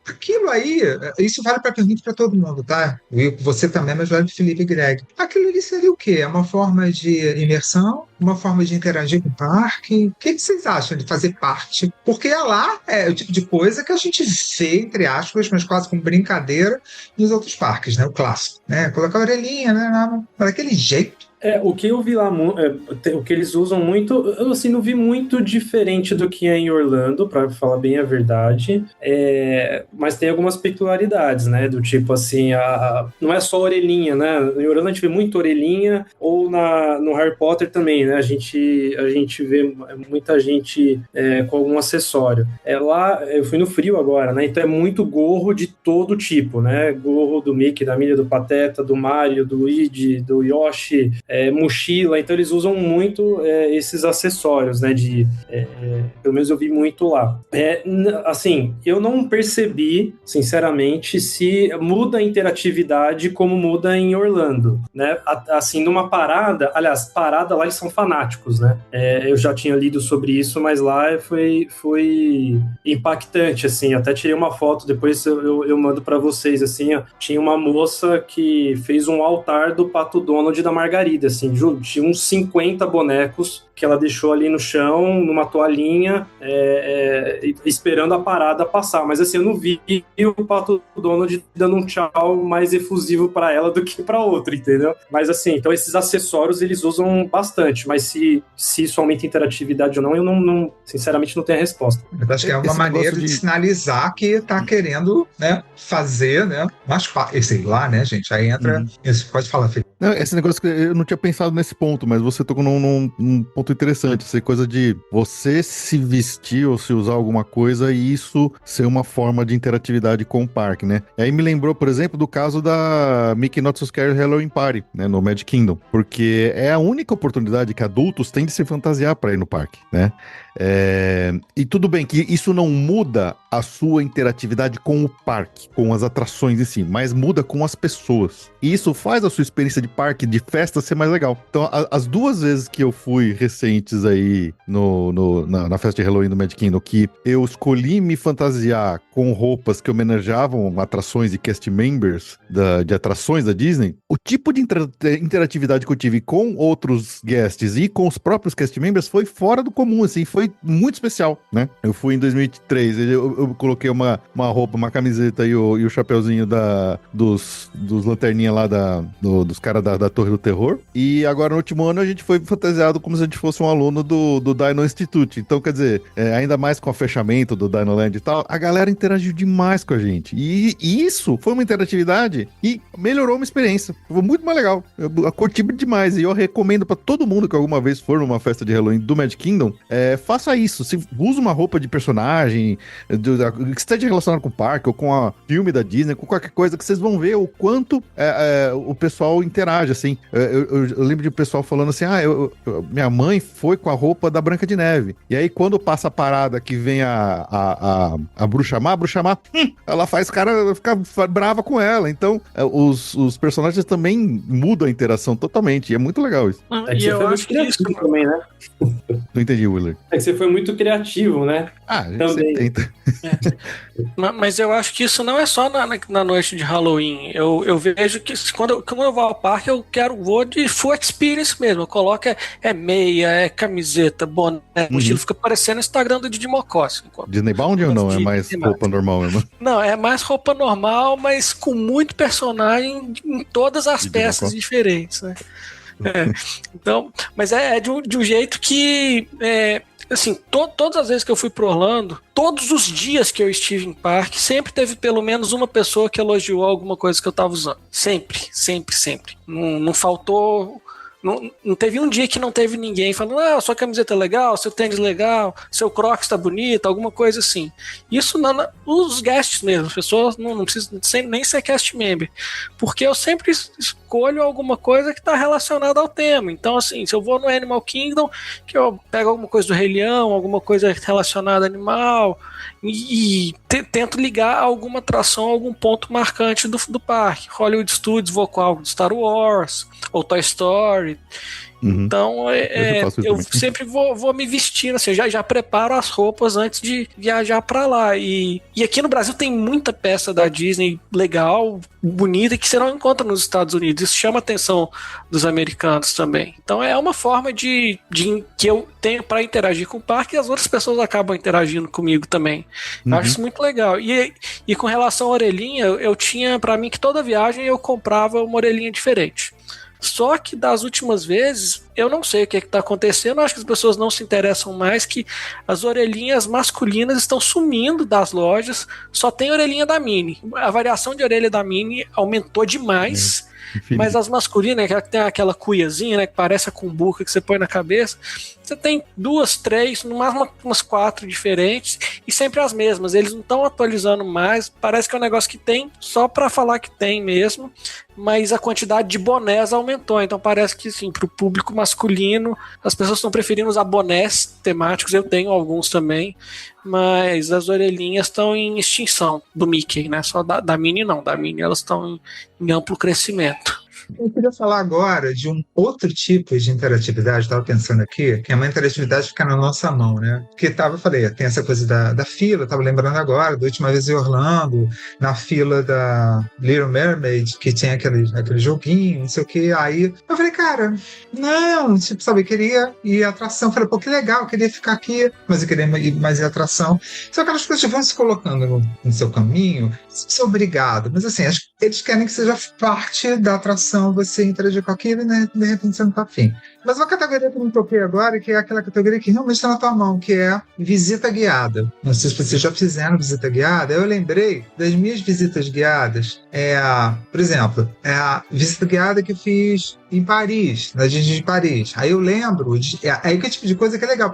aquilo aí, isso vale para pergunta para todo mundo, tá? Will, você também, mas vale para Felipe e Greg. Aquilo ali seria o quê? É uma forma de imersão? Uma forma de interagir com o parque? O que vocês acham de fazer parte? Porque lá é o tipo de coisa que a gente vê, entre aspas, mas quase com brincadeira, nos outros parques, né? O clássico, né? Colocar a orelhinha, né? Daquele jeito. O que eu vi lá, o que eles usam muito, eu assim, não vi muito diferente do que é em Orlando, pra falar bem a verdade, mas tem algumas peculiaridades, né, do tipo assim, não é só orelhinha, né, em Orlando a gente vê muito orelhinha, ou no Harry Potter também, também, né? A gente vê muita gente com algum acessório. Lá, eu fui no frio agora, né? Então é muito gorro de todo tipo, né? Gorro do Mickey, da Minnie, do Pateta, do Mario, do Luigi, do Yoshi, mochila. Então eles usam muito esses acessórios, né? Pelo menos eu vi muito lá. Assim, eu não percebi, sinceramente, se muda a interatividade como muda em Orlando, né? Assim, numa parada, aliás, parada lá eles são fanáticos, né? Eu já tinha lido sobre isso, mas lá foi impactante, assim. Até tirei uma foto, depois eu mando pra vocês, assim, ó. Tinha uma moça que fez um altar do Pato Donald da Margarida, assim, tinha uns 50 bonecos que ela deixou ali no chão, numa toalhinha, esperando a parada passar. Mas assim, eu não vi o Pato Donald dando um tchau mais efusivo para ela do que para outra, entendeu? Mas assim, então esses acessórios eles usam bastante, mas se isso aumenta a interatividade ou não, eu não sinceramente não tenho a resposta. Eu acho que é uma maneira de sinalizar que tá querendo, né, fazer, né, mas sei lá, né, gente, aí entra... Isso, pode falar, Felipe. Não, esse negócio que eu não tinha pensado nesse ponto, mas você tocou num ponto interessante, essa coisa de você se vestir ou se usar alguma coisa e isso ser uma forma de interatividade com o parque, né? E aí me lembrou, por exemplo, do caso da Mickey Not So Scary Halloween Party, né, no Magic Kingdom, porque é a única oportunidade que adultos têm de se fantasiar para ir no parque, né? E tudo bem que isso não muda a sua interatividade com o parque, com as atrações em si, mas muda com as pessoas. E isso faz a sua experiência de parque, de festa, ser mais legal. Então, as duas vezes que eu fui recentes aí na festa de Halloween do Magic Kingdom, que eu escolhi me fantasiar com roupas que homenageavam atrações e cast members de atrações da Disney, o tipo de interatividade que eu tive com outros guests e com os próprios cast members foi fora do comum, assim, foi muito especial, né? Eu fui em 2003, eu coloquei uma roupa, uma camiseta e o chapeuzinho dos lanterninha lá dos caras da Torre do Terror, e agora no último ano a gente foi fantasiado como se a gente fosse um aluno do Dino Institute. Então, quer dizer, ainda mais com o fechamento do Dino Land e tal, a galera interagiu demais com a gente, e isso foi uma interatividade e melhorou uma experiência, foi muito mais legal, eu curti demais, e eu recomendo pra todo mundo que alguma vez for numa festa de Halloween do Magic Kingdom, faça isso, se usa uma roupa de personagem que esteja relacionado com o parque ou com a filme da Disney, com qualquer coisa, que vocês vão ver o quanto o pessoal interage, assim. Eu lembro de um pessoal falando assim, minha mãe foi com a roupa da Branca de Neve, e aí quando passa a parada que vem a Bruxa Má, ela faz o cara ficar brava com ela, então os personagens também mudam a interação totalmente, e é muito legal isso. E eu acho que isso também, né? Não entendi, Willer. É que você foi muito criativo, né? A gente sempre tenta. Mas eu acho que isso não é só na noite de Halloween. Eu vejo que quando eu vou ao parque, vou de full experience mesmo. Eu coloco meia, camiseta, boné, mochila, fica parecendo o Instagram do Didi Mocossi. Disney Bound ou não? É mais roupa normal mesmo? Não, é mais roupa normal, mas com muito personagem em todas as peças diferentes, né? Então, mas de um jeito que assim, todas as vezes que eu fui pro Orlando, todos os dias que eu estive em parque, sempre teve pelo menos uma pessoa que elogiou alguma coisa que eu tava usando. Sempre. Não faltou... Não teve um dia que não teve ninguém falando, sua camiseta é legal, seu tênis é legal, seu Crocs tá bonito, alguma coisa assim. Isso os guests mesmo, as pessoas não precisam nem ser cast member, porque eu sempre escolho alguma coisa que tá relacionada ao tema. Então, assim, se eu vou no Animal Kingdom, que eu pego alguma coisa do Rei Leão, alguma coisa relacionada a animal, e tento ligar alguma atração, algum ponto marcante do parque. Hollywood Studios, vou com algo de Star Wars, ou Toy Story. Então, eu sempre vou me vestindo, assim, já preparo as roupas antes de viajar pra lá. E aqui no Brasil tem muita peça da Disney legal, bonita, que você não encontra nos Estados Unidos. Isso chama a atenção dos americanos também. Então, é uma forma que eu tenho para interagir com o parque e as outras pessoas acabam interagindo comigo também. Eu acho isso muito legal. E com relação à orelhinha, eu tinha para mim que toda viagem eu comprava uma orelhinha diferente. Só que das últimas vezes, eu não sei o que está acontecendo, acho que as pessoas não se interessam mais, que as orelhinhas masculinas estão sumindo das lojas, só tem orelhinha da Minnie. A variação de orelha da Minnie aumentou demais, mas as masculinas, que tem aquela cuiazinha, né, que parece a cumbuca que você põe na cabeça, você tem 2, 3, no máximo umas 4 diferentes, e sempre as mesmas. Eles não estão atualizando mais, parece que é um negócio que tem só para falar que tem mesmo, mas a quantidade de bonés aumentou, então parece que sim, para o público masculino, as pessoas estão preferindo usar bonés temáticos, eu tenho alguns também, mas as orelhinhas estão em extinção do Mickey, né? Só da Minnie não, da Minnie elas estão em amplo crescimento. Eu queria falar agora de um outro tipo de interatividade, estava pensando aqui, que é uma interatividade que fica na nossa mão, né? Porque eu falei, tem essa coisa da fila, estava lembrando agora, da última vez em Orlando, na fila da Little Mermaid, que tinha aquele joguinho, não sei o que, aí eu falei, cara, não, tipo, sabe, eu queria ir à atração, eu falei, pô, que legal, eu queria ficar aqui, mas eu queria ir mais em atração. Só que aquelas coisas vão se colocando no seu caminho, você é obrigado, mas assim, eles querem que seja parte da atração você interagir com aquilo e de repente você não está afim. Mas uma categoria que eu não toquei agora, que é aquela categoria que realmente está na tua mão, que é visita guiada. Não sei se vocês já fizeram visita guiada. Eu lembrei das minhas visitas guiadas. Por exemplo, a visita guiada que eu fiz em Paris, na Disney de Paris. Aí eu lembro, aí que tipo de coisa que é legal,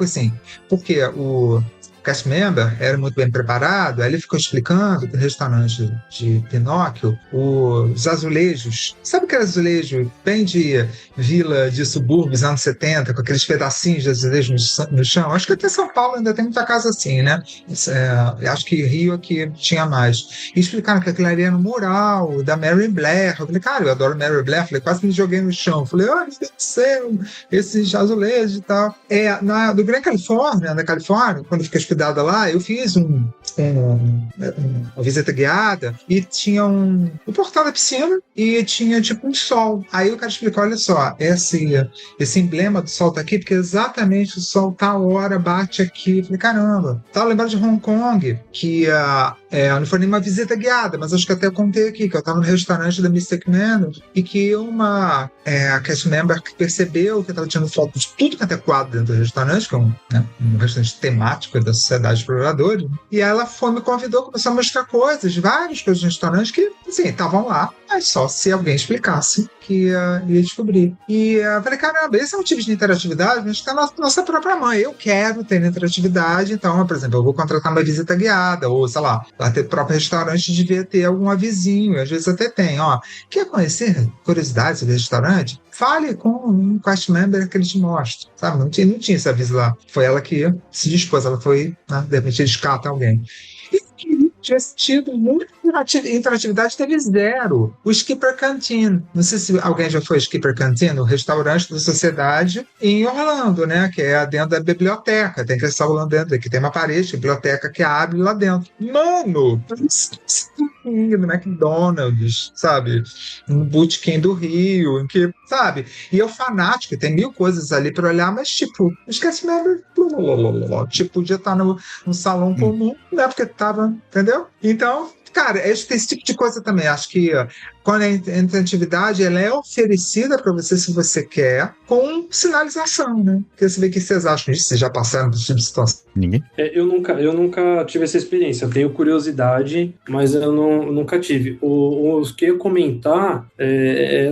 porque o cast member era muito bem preparado, aí ele ficou explicando do restaurante de Pinóquio os azulejos. Sabe aquele azulejo bem de vila de subúrbios, anos 70, com aqueles pedacinhos de azulejo no chão? Acho que até São Paulo ainda tem muita casa assim, né? Acho que Rio aqui tinha mais. E explicaram que aquilo ali era um mural da Mary Blair. Eu falei, cara, eu adoro Mary Blair. Falei, quase me joguei no chão. Falei, olha, meu Deus do céu, esses azulejos e tal. Do Gran Califórnia, na Califórnia, quando fica hospedada lá, eu fiz uma visita guiada e tinha o portal da piscina e tinha tipo um sol. Aí o cara explicou, olha só, esse emblema do sol tá aqui porque exatamente o sol tá a hora, bate aqui. Eu falei, caramba. Tava lembrando de Hong Kong, que não foi nenhuma visita guiada, mas acho que até contei aqui, que eu tava no restaurante da Mystic Manor e que uma cast member que percebeu que eu tava tirando foto de tudo que até quadro dentro do restaurante, que é um restaurante temático da Sociedade de Exploradores, e ela me convidou, começou a mostrar várias coisas do restaurante que, assim, estavam lá, mas só se alguém explicasse que ia descobrir. E eu falei, caramba, esse é um tipo de interatividade, mas está na nossa própria mão. Eu quero ter interatividade, então, por exemplo, eu vou contratar uma visita guiada, ou, sei lá ter próprio restaurante devia ter algum avisinho, às vezes até tem, quer conhecer curiosidades sobre restaurante? Fale com um cast member que ele te mostra, sabe? Não tinha esse aviso lá. Foi ela que se dispôs, ela foi, de repente, eles catam alguém. Tinha tido muita interatividade, teve zero. O Skipper Canteen, não sei se alguém já foi Skipper Canteen, o restaurante da Sociedade em Orlando, né, que é dentro da biblioteca, tem que estar rolando dentro, que tem uma parede, biblioteca que abre lá dentro. Mano, no McDonald's, sabe, no Bootkin do Rio, em que, sabe, e eu fanático, tem 1000 coisas ali para olhar, mas tipo, esquece mesmo, tipo, podia estar no salão comum, né, porque tava, entendeu? Então, cara, esse tipo de coisa também. Acho que quando a interatividade ela é oferecida para você, se você quer, com sinalização, né? Queria saber o que vocês acham disso. Vocês já passaram por esse tipo de situação? Ninguém? Eu nunca tive essa experiência. Eu tenho curiosidade, mas eu nunca tive. O que eu ia comentar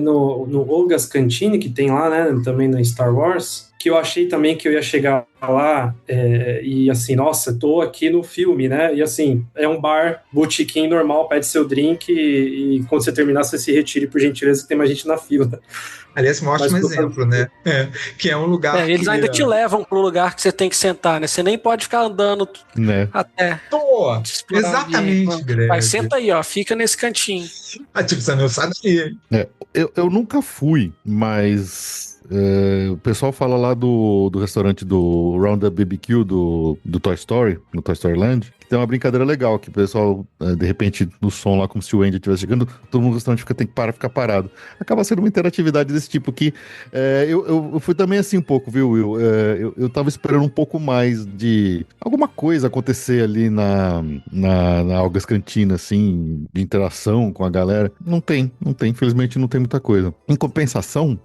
no Olga's Canteen, que tem lá, né? Também no Star Wars, que eu achei também que eu ia chegar lá e assim, nossa, tô aqui no filme, né? E assim, é um bar botequim normal, pede seu drink e quando você terminar, você se retire, por gentileza, que tem mais gente na fila. Aliás, mostra um exemplo, né? Que é um lugar eles ainda te levam pro lugar que você tem que sentar, né? Você nem pode ficar andando até. Pô, exatamente, Greg. Mas senta aí, fica nesse cantinho. Tipo, você não sai daí. Eu nunca fui, mas o pessoal fala lá do restaurante do Roundup BBQ do Toy Story, no Toy Story Land, que tem uma brincadeira legal, que o pessoal, de repente, no som lá, como se o Andy estivesse chegando, todo mundo no restaurante tem que ficar parado. Acaba sendo uma interatividade desse tipo que eu fui também assim um pouco, viu, Will? Eu tava esperando um pouco mais de alguma coisa acontecer ali na Olga's Cantina, assim, de interação com a galera. Não tem, infelizmente não tem muita coisa. Em compensação,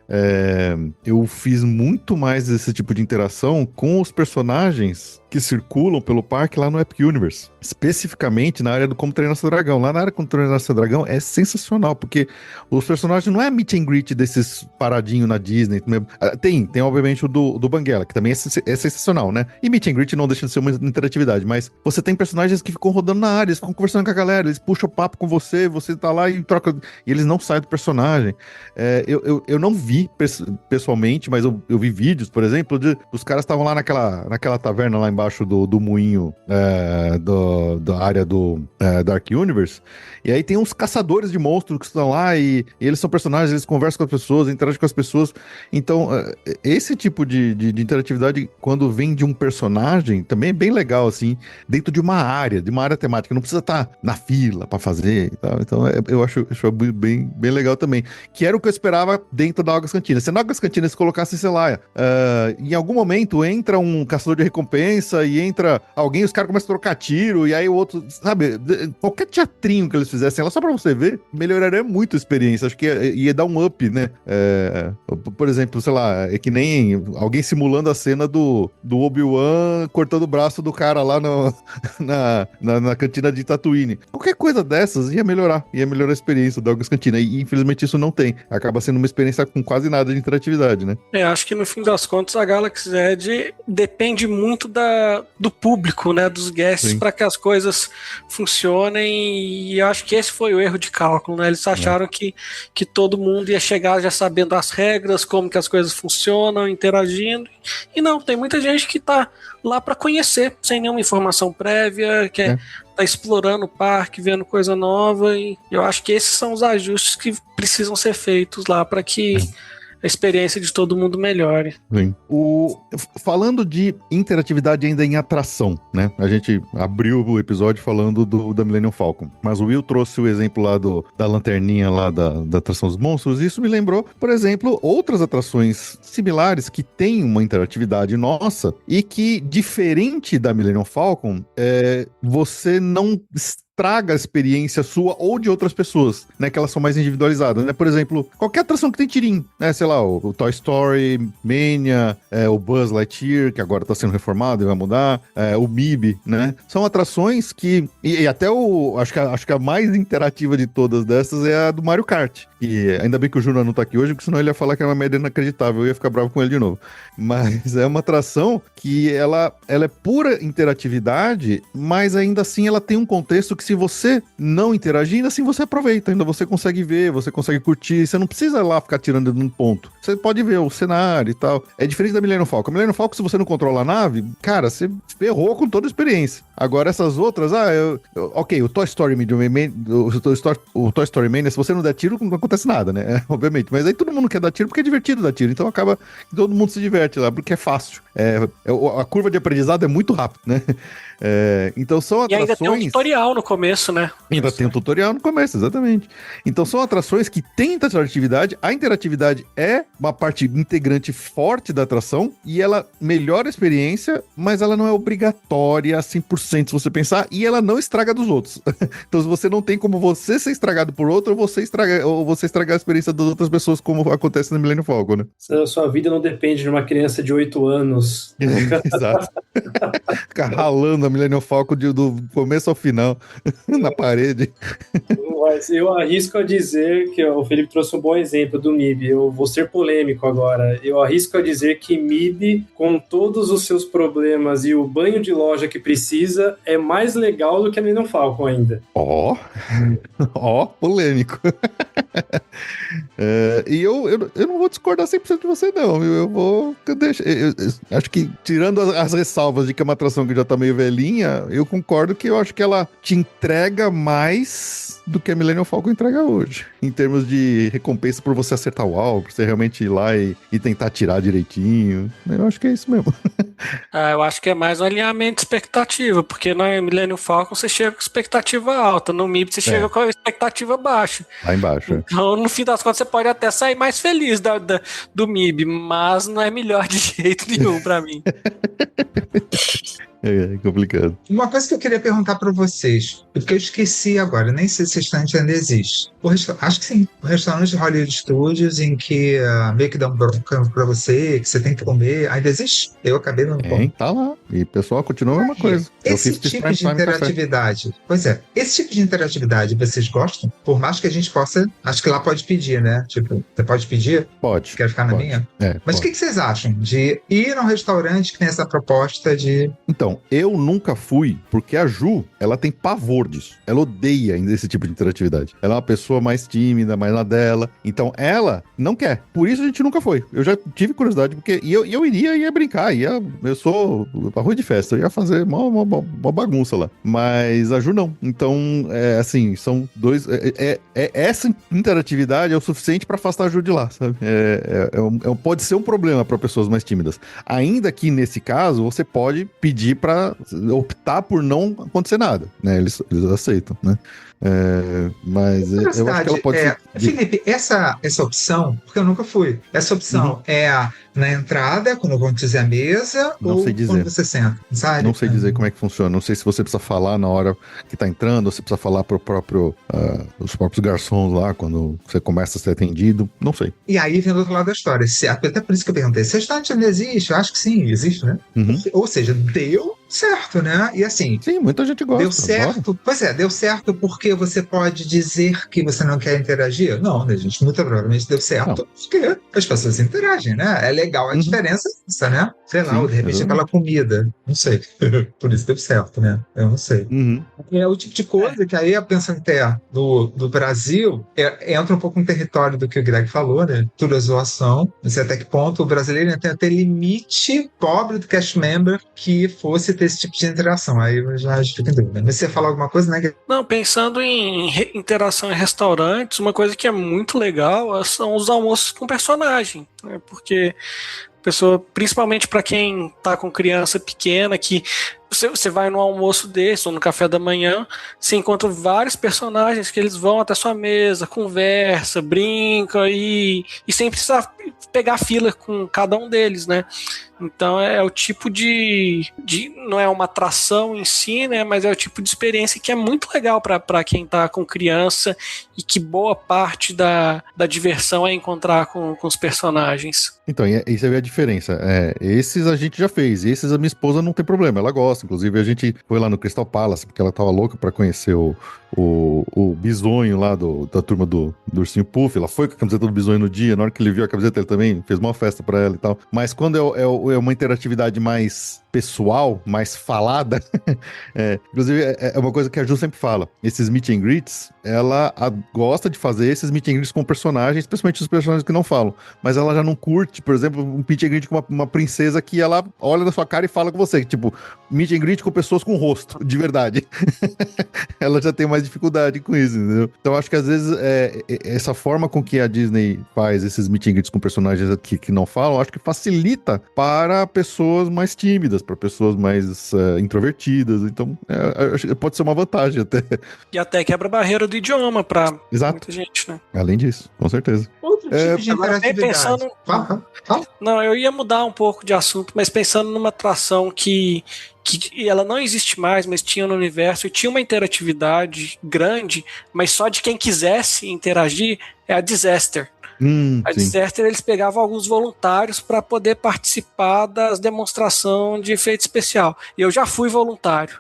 eu fiz muito mais esse tipo de interação com os personagens que circulam pelo parque lá no Epic Universe. Especificamente na área do Como Treinar Seu Dragão. Lá na área do Como Treinar Seu Dragão é sensacional, porque os personagens não é meet and greet desses paradinhos na Disney. Tem obviamente o do Banguela, que também é sensacional, né? E meet and greet não deixa de ser uma interatividade, mas você tem personagens que ficam rodando na área, eles ficam conversando com a galera, eles puxam o papo com você tá lá e troca, e eles não saem do personagem. Eu não vi pessoalmente, mas eu vi vídeos, por exemplo, os caras estavam lá naquela taverna lá embaixo do moinho da área do Dark Universe, e aí tem uns caçadores de monstros que estão lá e eles são personagens, eles conversam com as pessoas, interagem com as pessoas. Então, esse tipo de interatividade, quando vem de um personagem, também é bem legal, assim, dentro de uma área temática, não precisa estar na fila pra fazer e tal. Então, eu acho bem legal também, que era o que eu esperava dentro da Algas Cantinas. Se na Algas Cantinas colocasse, sei lá, em algum momento entra um caçador de recompensa e entra alguém, os caras começam a trocar tiro, e aí o outro, sabe, qualquer teatrinho que eles fizessem lá, só pra você ver, melhoraria muito a experiência. Acho que ia dar um up, né? Por exemplo, sei lá, é que nem alguém simulando a cena do Obi-Wan cortando o braço do cara lá na cantina de Tatooine. Qualquer coisa dessas ia melhorar a experiência da Algas Cantina, e infelizmente isso não tem. Acaba sendo uma experiência com quase nada de interatividade, né? Acho que no fim das contas a Galaxy's Edge depende muito do público, né, dos guests, para que as coisas funcionem, e acho que esse foi o erro de cálculo, né? Eles acharam que todo mundo ia chegar já sabendo as regras, como que as coisas funcionam, interagindo, e não, tem muita gente que tá lá para conhecer, sem nenhuma informação prévia, tá explorando o parque, vendo coisa nova, e eu acho que esses são os ajustes que precisam ser feitos lá para que a experiência de todo mundo melhore. Sim. Falando de interatividade ainda em atração, né? A gente abriu o episódio falando da Millennium Falcon, mas o Will trouxe o exemplo lá da lanterninha lá da atração dos monstros, e isso me lembrou, por exemplo, outras atrações similares que têm uma interatividade nossa e que, diferente da Millennium Falcon, você não traga a experiência sua ou de outras pessoas, né, que elas são mais individualizadas, né, por exemplo, qualquer atração que tem tirinho, né, sei lá, o Toy Story, Mania, o Buzz Lightyear, que agora tá sendo reformado e vai mudar, o MIB, né, são atrações que, e até acho que a mais interativa de todas dessas é a do Mario Kart, e ainda bem que o Júnior não tá aqui hoje, porque senão ele ia falar que é uma média inacreditável, eu ia ficar bravo com ele de novo, mas é uma atração que ela é pura interatividade, mas ainda assim ela tem um contexto que, se você não interagir, ainda assim você aproveita, ainda você consegue ver, você consegue curtir, você não precisa lá ficar tirando de um ponto, você pode ver o cenário e tal. É diferente da Millennium Falcon. A Millennium Falcon, se você não controla a nave, cara, você ferrou com toda a experiência. Agora essas outras, ok, o Toy Story o Toy Story Mania, se você não der tiro, não acontece nada, né? Obviamente, mas aí todo mundo quer dar tiro porque é divertido dar tiro, então acaba que todo mundo se diverte lá, porque é fácil. A curva de aprendizado é muito rápida, né? Então são atrações... E ainda tem um tutorial no começo, né? Ainda tem um tutorial no começo, exatamente. Então são atrações que têm interatividade. A interatividade é uma parte integrante forte da atração e ela melhora a experiência, mas ela não é obrigatória a 100% se você pensar, e ela não estraga dos outros. Então se você não tem como você ser estragado por outro, ou você estragar a experiência das outras pessoas, como acontece na Millennium Falcon, né? Sua vida não depende de uma criança de 8 anos. Exato. Ficar ralando a Millennium Falcon do começo ao final na parede. Mas eu arrisco a dizer que o Felipe trouxe um bom exemplo do MIB. Eu vou ser polêmico agora. Eu arrisco a dizer que MIB, com todos os seus problemas e o banho de loja que precisa, é mais legal do que a Millennium Falcon ainda. Polêmico. E eu não vou discordar 100% de você, não. Eu acho que, tirando as ressalvas de que é uma atração que já tá meio velhinha, eu concordo que eu acho que ela te entrega mais do que a Millennium Falcon entrega hoje, em termos de recompensa por você acertar o alvo, por você realmente ir lá e tentar tirar direitinho. Eu acho que é isso mesmo. Eu acho que é mais um alinhamento de expectativa, porque na Millennium Falcon você chega com expectativa alta, no MIB você chega com a expectativa baixa. Lá embaixo. Então, no fim das contas, você pode até sair mais feliz do MIB, mas não é melhor de jeito nenhum pra mim. É complicado. Uma coisa que eu queria perguntar para vocês, porque eu esqueci agora, nem sei se esse restaurante ainda existe. Acho que sim, o restaurante de Hollywood Studios, em que meio que dá um bronca para você, que você tem que comer, ainda existe? Eu acabei não Tem, tá lá. E o pessoal continua a mesma coisa. Esse tipo de interatividade, pois é, esse tipo de interatividade vocês gostam? Por mais que a gente possa, acho que lá pode pedir, né? Tipo, você pode pedir? Pode. Quer ficar na minha? Mas o que vocês acham de ir a um restaurante que tem essa proposta de... Então, eu nunca fui, porque a Ju, ela tem pavor disso. Ela odeia ainda esse tipo de interatividade. Ela é uma pessoa mais tímida, mais na dela. Então, ela não quer. Por isso a gente nunca foi. Eu já tive curiosidade, porque eu ia brincar. Eu sou arroz de festa. Eu ia fazer uma bagunça lá. Mas a Ju não. Então, assim, são dois... essa interatividade é o suficiente pra afastar a Ju de lá, sabe? Pode ser um problema para pessoas mais tímidas. Ainda que, nesse caso, você pode pedir para optar por não acontecer nada, né? Eles aceitam, né? Mas eu acho que ela pode ser... Felipe, essa opção, porque eu nunca fui, essa opção é na entrada, quando vão dizer a mesa, não ou sei dizer. quando você senta, sabe? Não sei dizer como é que funciona. Não sei se você precisa falar na hora que tá entrando, ou se precisa falar pro os próprios garçons lá, quando você começa a ser atendido. Não sei. E aí vem do outro lado da história. Até por isso que eu perguntei, esse restaurante ainda existe? Eu acho que sim, existe, né? Ou seja, deu certo, né? E assim... Sim, muita gente gosta. Deu certo? Adoro. Pois é, deu certo porque você pode dizer que você não quer interagir? Não, né, gente? Muito provavelmente deu certo porque as pessoas interagem, né? É legal a diferença essa, né? Sei lá, ou de repente aquela comida. Não sei. Por isso deu certo, né? Eu não sei. É o tipo de coisa que aí, pensando até do Brasil, entra um pouco no território do que o Greg falou, né? Tudo é zoação. Não sei até que ponto o brasileiro tem até limite pobre do cast member que fosse ter esse tipo de interação. Aí eu já fico em dúvida. Mas você ia falar alguma coisa, né? Não, pensando em interação em restaurantes, uma coisa que é muito legal são os almoços com personagem, né? Porque pessoa, principalmente para quem tá com criança pequena, que você vai no almoço desse ou no café da manhã, você encontra vários personagens que eles vão até sua mesa, conversa, brinca e sem precisar pegar fila com cada um deles, né? Então é o tipo de não é uma atração em si, né? Mas é o tipo de experiência que é muito legal para quem tá com criança e que boa parte da diversão é encontrar com os personagens. Então, e você vê a diferença. Esses a gente já fez, esses a minha esposa não tem problema, ela gosta. Inclusive, a gente foi lá no Crystal Palace, porque ela tava louca pra conhecer o bisonho lá da turma do Ursinho Puff. Ela foi com a camiseta do bisonho no dia, na hora que ele viu a camiseta, ele também fez uma festa pra ela e tal. Mas quando é uma interatividade mais pessoal, mais falada, inclusive é uma coisa que a Ju sempre fala, esses meet and greets, ela gosta de fazer esses meet and greets com personagens, especialmente os personagens que não falam, mas ela já não curte, por exemplo, um meet and greet com uma princesa que ela olha na sua cara e fala com você, tipo, meet and greet com pessoas com rosto, de verdade. Ela já tem mais dificuldade com isso, entendeu? Então acho que às vezes essa forma com que a Disney faz esses meet and greets com personagens que não falam, acho que facilita para pessoas mais tímidas, para pessoas mais introvertidas, então acho que pode ser uma vantagem até. E até quebra a barreira do idioma para muita gente, né? Além disso, com certeza. Outro tipo de interatividade. Pensando... Não, eu ia mudar um pouco de assunto, mas pensando numa atração que ela não existe mais, mas tinha no universo, e tinha uma interatividade grande, mas só de quem quisesse interagir, é a Disaster. A Disaster, eles pegavam alguns voluntários para poder participar das demonstrações de efeito especial. E eu já fui voluntário.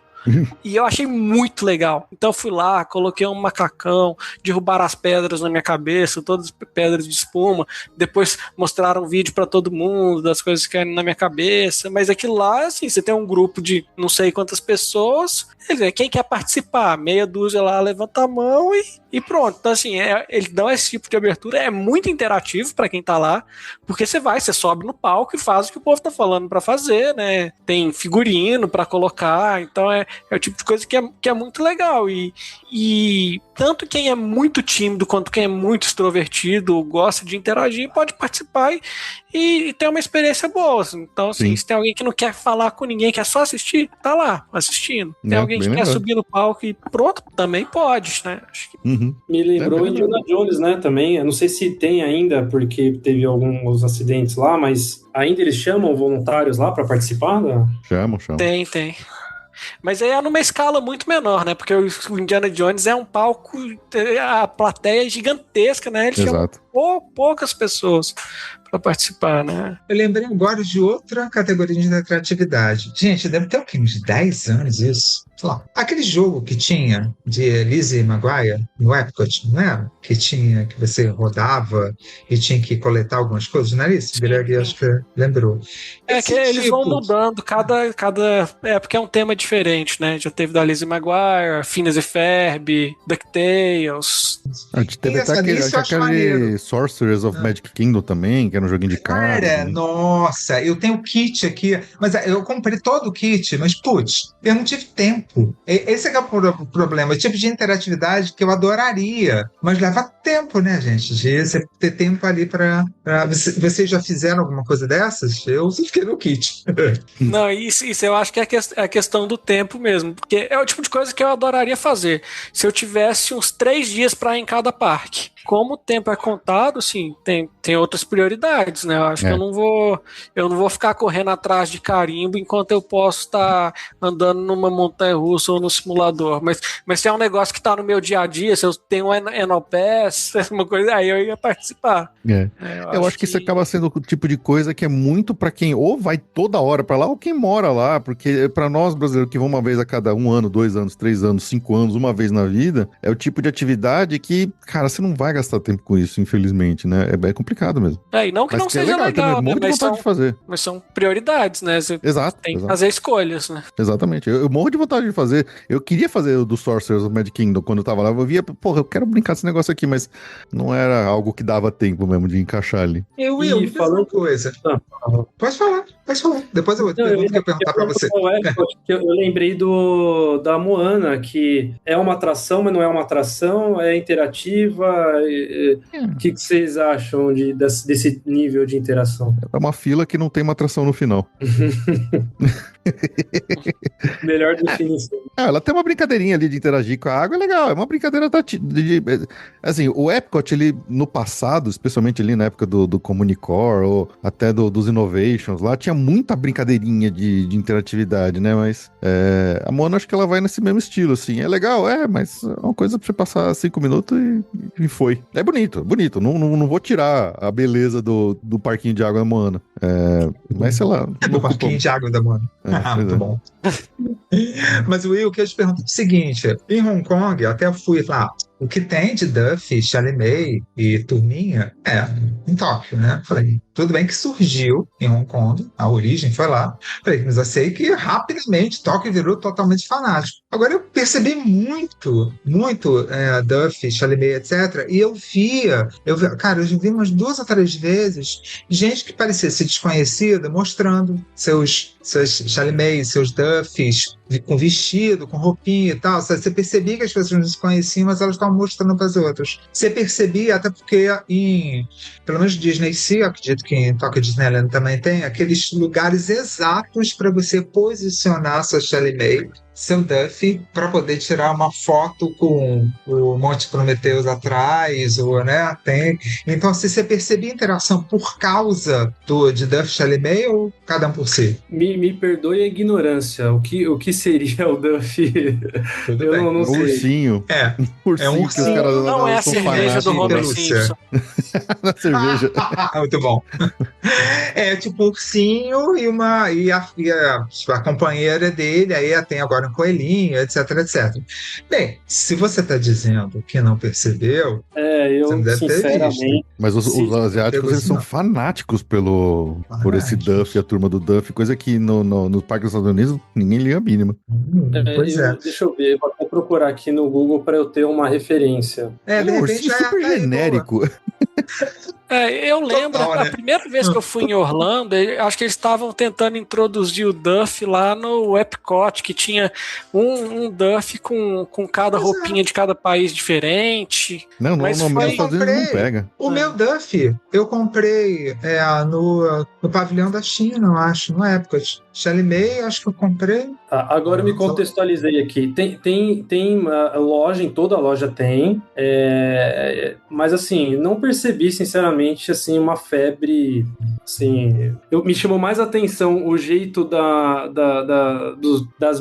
E eu achei muito legal. Então eu fui lá, coloquei um macacão, derrubaram as pedras na minha cabeça, todas pedras de espuma. Depois mostraram um vídeo pra todo mundo das coisas que caem na minha cabeça. Mas aquilo lá, assim, você tem um grupo de não sei quantas pessoas. Quem quer participar? Meia dúzia lá levanta a mão e pronto. Então, assim, ele dá esse tipo de abertura. É muito interativo pra quem tá lá, porque você sobe no palco e faz o que o povo tá falando pra fazer, né? Tem figurino pra colocar. Então é o tipo de coisa que é muito legal. E tanto quem é muito tímido quanto quem é muito extrovertido, gosta de interagir, pode participar e ter uma experiência boa. Então, assim, se tem alguém que não quer falar com ninguém, quer só assistir, tá lá, assistindo. Tem alguém que quer subir no palco e pronto, também pode, né? Acho que... Me lembrou Indiana Jones, né, também. Eu não sei se tem ainda, porque teve alguns acidentes lá, mas ainda eles chamam voluntários lá para participar? Chamam. Tem. Mas aí é numa escala muito menor, né? Porque o Indiana Jones é um palco, a plateia é gigantesca, né? Ele chama Exato. poucas pessoas para participar, né? Eu lembrei agora de outra categoria de interatividade. Gente, deve ter o quê? Uns 10 anos isso? Sei lá. Aquele jogo que tinha de Lizzie Maguire no Epcot, não era? Que você rodava e tinha que coletar algumas coisas, não era isso? Greg, acho que lembrou. É que eles vão mudando, cada época é um tema diferente, né? Já teve da Lizzie Maguire, Phineas e Ferb, DuckTales. A gente teve até aquele Sorcerers of Magic Kingdom também, que era um joguinho de cartas. Cara, nossa, eu tenho o kit aqui, mas eu comprei todo o kit, mas putz, eu não tive tempo. Esse é que é o problema, o tipo de interatividade que eu adoraria, mas leva tempo, né, gente? De você ter tempo ali para vocês já fizeram alguma coisa dessas? Eu fiquei no kit. Não, isso eu acho que é a questão do tempo mesmo, porque é o tipo de coisa que eu adoraria fazer. Se eu tivesse uns 3 dias para ir em cada parque. Como o tempo é contado, assim, tem outras prioridades, né? Eu acho que eu não vou ficar correndo atrás de carimbo enquanto eu posso estar andando numa montanha-russa ou no simulador. Mas se é um negócio que está no meu dia a dia, se eu tenho um Enopass, uma coisa, aí eu ia participar. Eu acho que isso acaba sendo o tipo de coisa que é muito para quem ou vai toda hora para lá ou quem mora lá, porque para nós brasileiros que vão uma vez a cada 1 ano, 2 anos, 3 anos, 5 anos, uma vez na vida, é o tipo de atividade que, cara, você não vai gastar tempo com isso, infelizmente, né? É complicado mesmo. E não que mas não seja legal, né? Morro de vontade de fazer. Mas são prioridades, né? Você tem que fazer escolhas, né? Exatamente. Eu morro de vontade de fazer. Eu queria fazer o do Sorcerers of Magic Kingdom quando eu tava lá. Eu via, porra, eu quero brincar desse negócio aqui, mas não era algo que dava tempo mesmo de encaixar ali. Eu falando uma coisa. Pode falar. Depois eu ia perguntar pra você. Eu lembrei da Moana, que é uma atração, mas não é uma atração, é interativa. O que vocês acham desse nível de interação? É uma fila que não tem uma atração no final. Melhor definição. Ela tem uma brincadeirinha ali de interagir com a água, é legal. É uma brincadeira assim, o Epcot, ele, no passado, especialmente ali na época do Communicore, ou até dos Innovations, lá tinha muita brincadeirinha de interatividade, né? Mas a Moana, acho que ela vai nesse mesmo estilo, assim. É legal, mas é uma coisa pra você passar 5 minutos e foi. É bonito. Não vou tirar a beleza do parquinho de água da Moana. Mas sei lá. Do parquinho de água da Moana. Muito bom. Mas, Will, o que eu te pergunto é o seguinte: em Hong Kong, eu até fui falar, o que tem de Duffy, Chalamet e turminha em Tóquio, né? Falei, tudo bem que surgiu em Hong Kong, a origem foi lá. Falei, mas eu sei que rapidamente Tóquio virou totalmente fanático. Agora eu percebi muito Duffy, Chalamet, etc. E eu vi, umas 2 ou 3 vezes gente que parecia ser desconhecida mostrando seus Chalamet, seus Duffys, com vestido, com roupinha e tal. Você percebia que as pessoas não se conheciam, mas elas estavam mostrando para as outras. Você percebia, até porque pelo menos Disney Sea, acredito que em Tokyo Disneyland também tem, aqueles lugares exatos para você posicionar sua Chalamet, seu Duffy, para poder tirar uma foto com o Monte Prometheus atrás, né? Então, se você percebia interação por causa de Duffy Chalamet ou cada um por si? Me perdoe a ignorância. O que seria o Duffy? Eu não sei. Ursinho. É um ursinho. Que os caras não é a cerveja do Homer Simpson. Na cerveja. Muito bom. É tipo um ursinho e a companheira dele, aí tem agora um coelhinho, etc, etc. Bem, se você está dizendo que não percebeu, eu você não deve sinceramente... ter visto. Mas os asiáticos, eles são fanáticos por esse Duffy, a turma do Duffy, coisa que no Parque dos Estados Unidos ninguém liga a mínima. Pois é. Deixa eu ver, vou até procurar aqui no Google para eu ter uma referência. De repente super genérico. Eu lembro, a primeira vez que eu fui em Orlando, acho que eles estavam tentando introduzir o Duffy lá no Epcot, que tinha um Duffy com cada roupinha de cada país diferente. Não pega. O meu Duffy, eu comprei no pavilhão da China, eu acho, no Epcot. Chalamet, acho que eu comprei. Agora eu me contextualizei aqui. Tem loja, em toda a loja tem, mas assim, não percebi, sinceramente, assim, uma febre Assim, me chamou mais atenção o jeito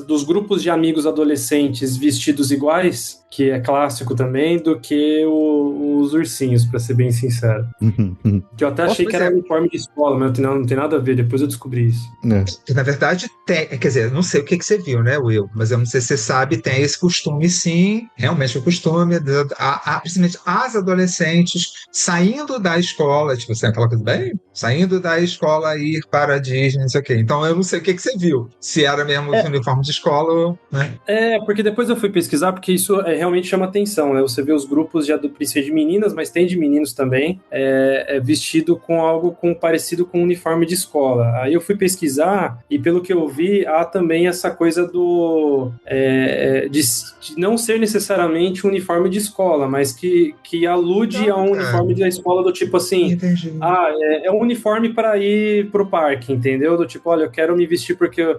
dos grupos de amigos adolescentes vestidos iguais, que é clássico também, do que os ursinhos, pra ser bem sincero. Que eu até achei que era uniforme de escola, mas não tem nada a ver, depois eu descobri isso. Na verdade, tem, quer dizer, não sei o que você viu, né, Will? Mas eu não sei se você sabe, tem esse costume, sim, realmente o costume, principalmente as adolescentes saindo da escola, tipo assim, aquela coisa bem, saindo da escola e ir para a Disney, não sei o quê. Então eu não sei o que você viu, se era mesmo uniforme de escola, né? Porque depois eu fui pesquisar, porque isso realmente chama atenção, né? Você vê os grupos principalmente de meninas, mas tem de meninos também, vestido com algo parecido com um uniforme de escola. Aí eu fui pesquisar e pelo que eu vi, há também essa coisa de não ser necessariamente um uniforme de escola, mas que alude a um uniforme da escola do tipo assim, Entendi. É um uniforme para ir pro parque, entendeu? Do tipo, olha, eu quero me vestir porque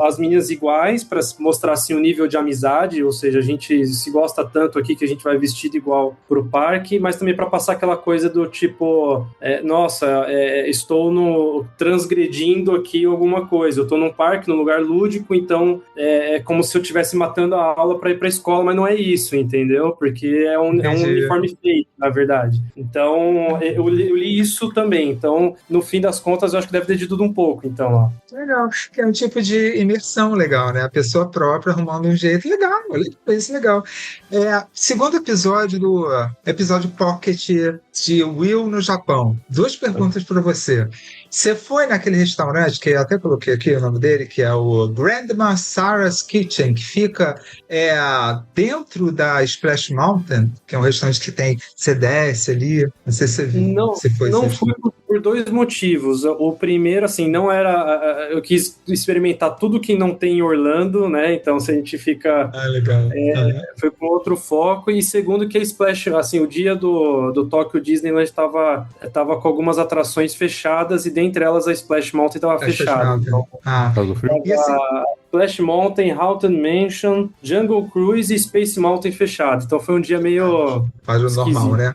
as meninas iguais, para mostrar assim o nível de amizade, ou seja, a gente se gosta tanto aqui que a gente vai vestido igual pro parque, mas também para passar aquela coisa do tipo, estou transgredindo aqui alguma coisa, eu tô num parque, num lugar lúdico, então é como se eu estivesse matando a aula para ir pra escola, mas não é isso, entendeu? Porque é um uniforme feito, na verdade. Então, eu li isso também, então, no fim das contas, eu acho que deve ter de tudo um pouco, então, ó. Legal, que é um tipo de imersão legal, né? A pessoa própria arrumando um jeito legal, olha isso legal. Segundo episódio do episódio Pocket de Will no Japão. 2 perguntas para você. Você foi naquele restaurante, que eu até coloquei aqui o nome dele, que é o Grandma Sarah's Kitchen, que fica dentro da Splash Mountain, que é um restaurante que tem, você desce ali, não sei se você viu. Não fui por 2 motivos. O primeiro, assim, não era... Eu quis experimentar tudo que não tem em Orlando, né? Então, se a gente fica... legal. Foi com outro foco. E segundo que a Splash, assim, o dia do Tokyo Disneyland tava com algumas atrações fechadas e dentre elas a Splash Mountain estava fechada. Então, Splash Mountain, Haunted Mansion, Jungle Cruise e Space Mountain fechado. Então foi um dia meio... Faz o normal, né?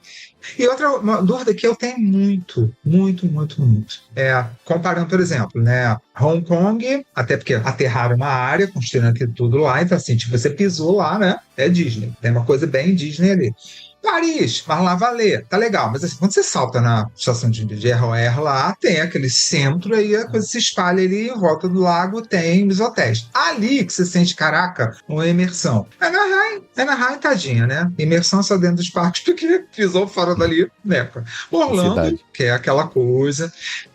E uma dúvida que eu tenho muito. Comparando, por exemplo, né? Hong Kong, até porque aterraram uma área, construíram aquilo tudo lá, então assim, tipo, você pisou lá, né? É Disney. Tem uma coisa bem Disney ali. Paris, mas lá valer, tá legal. Mas assim, quando você salta na estação de ROR lá, tem aquele centro, aí a coisa se espalha ali, em volta do lago tem os hotéis. Ali que você sente, caraca, uma imersão. Anaheim, tadinha, né? Imersão só dentro dos parques, porque pisou fora dali, né? Orlando, que é aquela coisa.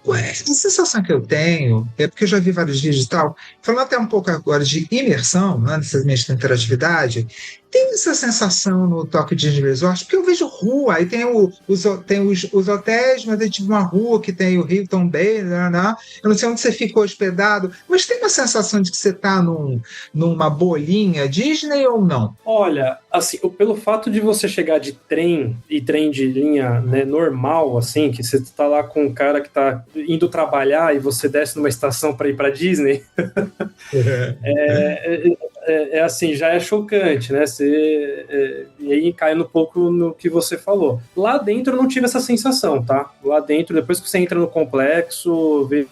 A sensação que eu tenho, porque eu já vi vários vídeos e tal, falando até um pouco agora de imersão, né, dessa mesma interatividade, tem essa sensação no Tokyo Disney Resort, porque eu vejo rua, aí tem os hotéis, mas é tipo uma rua que tem o Hilton Bay, né? Eu não sei onde você ficou hospedado, mas tem uma sensação de que você está numa bolinha Disney ou não? Olha, assim, pelo fato de você chegar de trem, e trem de linha, né, normal, assim, que você está lá com um cara que está indo trabalhar e você desce numa estação para ir para Disney, assim, já é chocante, né? E aí cai um pouco no que você falou. Lá dentro eu não tive essa sensação, tá? Lá dentro, depois que você entra no complexo, vê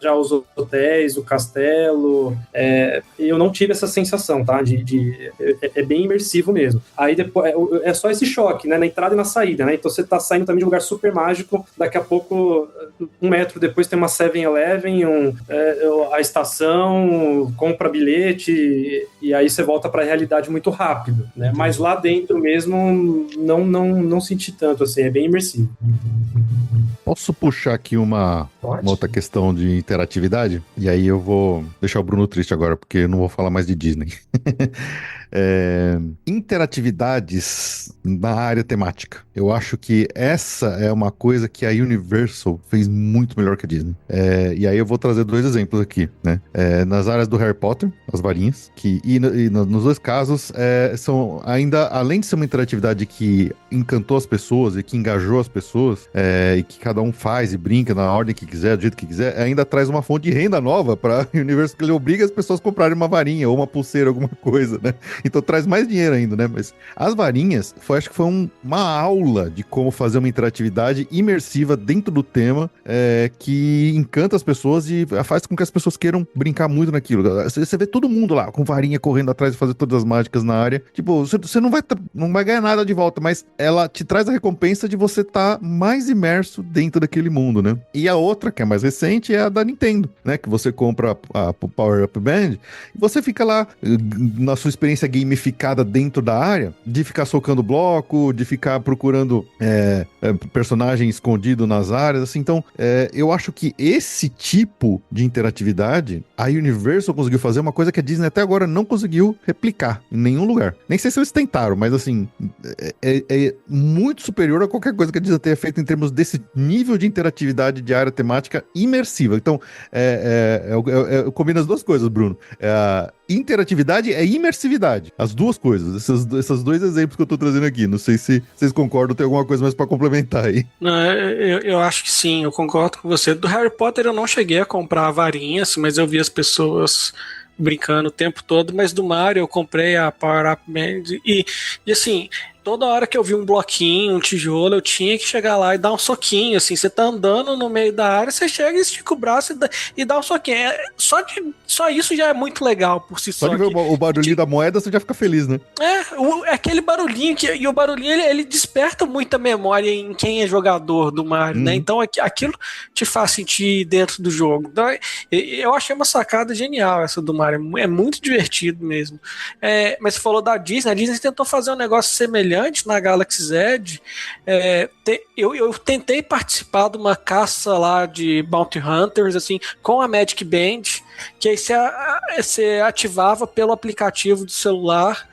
já os hotéis, o castelo, eu não tive essa sensação, tá? É bem imersivo mesmo. Aí depois é só esse choque, né? Na entrada e na saída, né? Então você tá saindo também de um lugar super mágico, daqui a pouco, 1 metro depois tem uma 7-Eleven, a estação, compra bilhete, e aí você volta para a realidade muito rápido, né? Mas lá dentro mesmo não senti tanto, assim, é bem imersivo. Posso puxar aqui uma outra questão de interatividade? E aí eu vou deixar o Bruno triste agora, porque eu não vou falar mais de Disney. Interatividades na área temática. Eu acho que essa é uma coisa que a Universal fez muito melhor que a Disney. E aí eu vou trazer 2 exemplos aqui, né? Nas áreas do Harry Potter, as varinhas, e nos 2 casos, são ainda, além de ser uma interatividade que encantou as pessoas e que engajou as pessoas, e que cada um faz e brinca na ordem que quiser, do jeito que quiser, ainda traz uma fonte de renda nova para o universo, que ele obriga as pessoas a comprarem uma varinha ou uma pulseira, alguma coisa, né? Então traz mais dinheiro ainda, né? Mas as varinhas, acho que foi uma aula de como fazer uma interatividade imersiva dentro do tema, que encanta as pessoas e faz com que as pessoas queiram brincar muito naquilo. Você vê todo mundo lá com varinha correndo atrás e fazer todas as mágicas na área. Tipo, você não vai ganhar nada de volta, mas ela te traz a recompensa de você estar mais imerso dentro daquele mundo, né? E a outra, que é mais recente, é a da Nintendo, né? Que você compra a Power Up Band e você fica lá na sua experiência gamificada dentro da área, de ficar socando bloco, de ficar procurando personagem escondido nas áreas, assim. Então, eu acho que esse tipo de interatividade, a Universal conseguiu fazer uma coisa que a Disney até agora não conseguiu replicar em nenhum lugar. Nem sei se eles tentaram, mas assim, é muito superior a qualquer coisa que a Disney tenha feito em termos desse nível de interatividade de área temática imersiva. Então, eu combino as duas coisas, Bruno. Interatividade é imersividade. As duas coisas. Esses dois exemplos que eu tô trazendo aqui. Não sei se vocês concordam, tem alguma coisa mais pra complementar aí. Não, eu acho que sim, eu concordo com você. Do Harry Potter eu não cheguei a comprar varinhas, mas eu vi as pessoas brincando o tempo todo, mas do Mario eu comprei a Power Up Band e assim, toda hora que eu vi um bloquinho, um tijolo, eu tinha que chegar lá e dar um soquinho, assim, você tá andando no meio da área, você chega e estica o braço e dá um soquinho. Só isso já é muito legal por si só. Só de ver o barulhinho da moeda, você já fica feliz, né? Aquele barulhinho, e o barulhinho, ele desperta muita memória em quem é jogador do Mario, né? Então aquilo te faz sentir dentro do jogo. Então, eu achei uma sacada genial essa do Mario, é muito divertido mesmo. Mas você falou da Disney, a Disney tentou fazer um negócio semelhante na Galaxy Z. Eu tentei participar de uma caça lá de Bounty Hunters, assim, com a Magic Band, que aí você ativava pelo aplicativo do celular,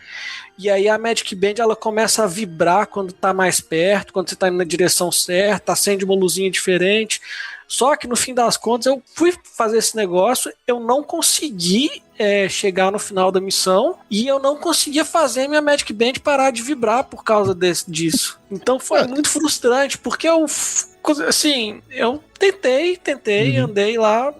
e aí a Magic Band ela começa a vibrar quando tá mais perto, quando você tá indo na direção certa, acende uma luzinha diferente. Só que no fim das contas eu fui fazer esse negócio, eu não consegui chegar no final da missão e eu não conseguia fazer minha Magic Band parar de vibrar por causa disso. Então foi muito frustrante, porque eu tentei, andei lá,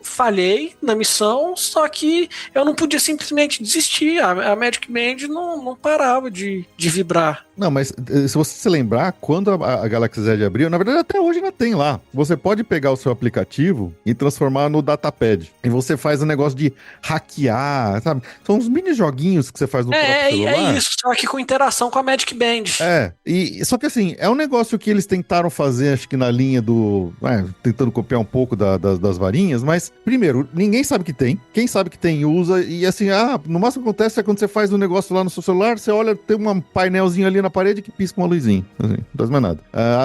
falhei na missão, só que eu não podia simplesmente desistir. A Magic Band não parava de vibrar. Não, mas se você se lembrar, quando a Galaxy Z abriu, na verdade até hoje ainda tem lá. Você pode pegar o seu aplicativo e transformar no datapad. E você faz o negócio de hackear, sabe? São uns mini joguinhos que você faz no próprio celular. É isso, só que com interação com a Magic Band. Só que assim, é um negócio que eles tentaram fazer, acho que na linha do... tentando copiar um pouco das varinhas, mas, primeiro, ninguém sabe que tem. Quem sabe que tem, usa. E assim, no máximo que acontece é quando você faz um negócio lá no seu celular, você olha, tem um painelzinho ali na parede que pisca uma luzinha. Assim, não faz mais nada.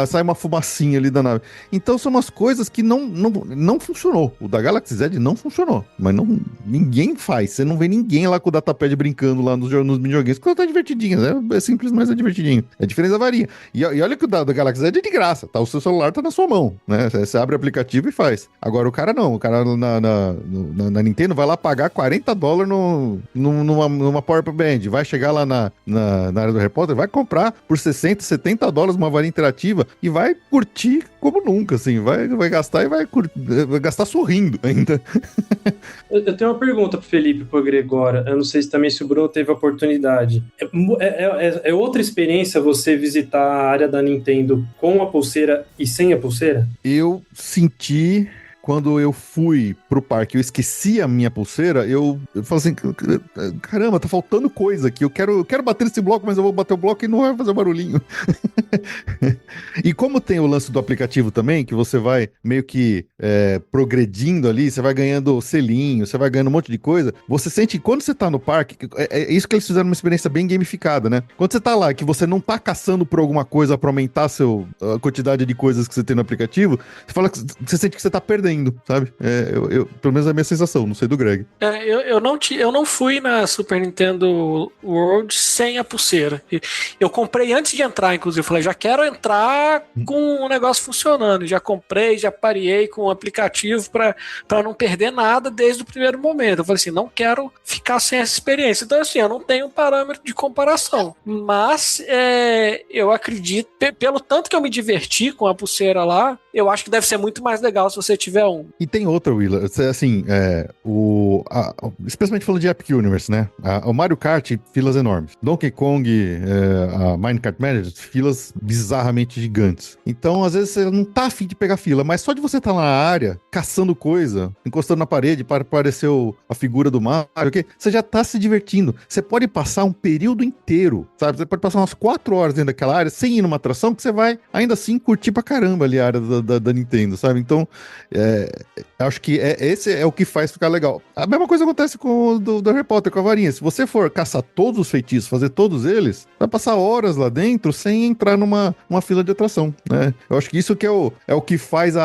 Sai uma fumacinha ali da nave. Então são umas coisas que não funcionou. O da Galaxy Z não funcionou. Mas ninguém faz. Você não vê ninguém lá com o datapad brincando lá nos videogames. Porque tá divertidinho. É simples, mas é divertidinho. É diferente da varinha. E olha que o da Galaxy Z é de graça. Tá? O seu celular tá na sua mão. Né? Você abre o aplicativo e faz. Agora o cara não. O cara na Nintendo vai lá pagar $40 numa Power Up Band. Vai chegar lá na área do Harry Potter, vai comprar por $60, $70 uma varinha interativa e vai curtir como nunca, assim. Vai gastar e vai gastar sorrindo ainda. Eu tenho uma pergunta pro Felipe e pro Gregório. Eu não sei se também se o Bruno teve a oportunidade. É outra experiência você visitar a área da Nintendo com a pulseira e sem a pulseira? Eu senti... Quando eu fui pro parque, eu esqueci a minha pulseira, eu falei assim, caramba, tá faltando coisa aqui, eu quero bater esse bloco, mas eu vou bater o bloco e não vai fazer barulhinho. E como tem o lance do aplicativo também, que você vai meio que progredindo ali, você vai ganhando selinho, você vai ganhando um monte de coisa, você sente que quando você tá no parque, é isso que eles fizeram uma experiência bem gamificada, né? Quando você tá lá, que você não tá caçando por alguma coisa pra aumentar a quantidade de coisas que você tem no aplicativo, você sente que você tá perdendo, sabe? Pelo menos é a minha sensação, não sei do Greg. Eu não fui na Super Nintendo World sem a pulseira. Eu comprei antes de entrar, inclusive. Eu falei, já quero entrar com o negócio funcionando. Já comprei, já pareei com o aplicativo pra não perder nada desde o primeiro momento. Eu falei assim, não quero ficar sem essa experiência. Então, assim, eu não tenho um parâmetro de comparação. Mas eu acredito, pelo tanto que eu me diverti com a pulseira lá, eu acho que deve ser muito mais legal se você tiver um. E tem outra, Willa, assim, especialmente falando de Epic Universe, né? O Mario Kart, filas enormes. Donkey Kong, a Minecraft Manager, filas bizarramente gigantes. Então, às vezes, você não tá afim de pegar fila, mas só de você estar na área, caçando coisa, encostando na parede para aparecer a figura do Mario, okay? Você já tá se divertindo. Você pode passar um período inteiro, sabe? Você pode passar umas 4 horas dentro daquela área sem ir numa atração, que você vai, ainda assim, curtir pra caramba ali a área da Nintendo, sabe? Então, acho que esse é o que faz ficar legal. A mesma coisa acontece com o do Harry Potter, com a varinha. Se você for caçar todos os feitiços, fazer todos eles, vai passar horas lá dentro sem entrar numa fila de atração, né? Eu acho que isso que é o que faz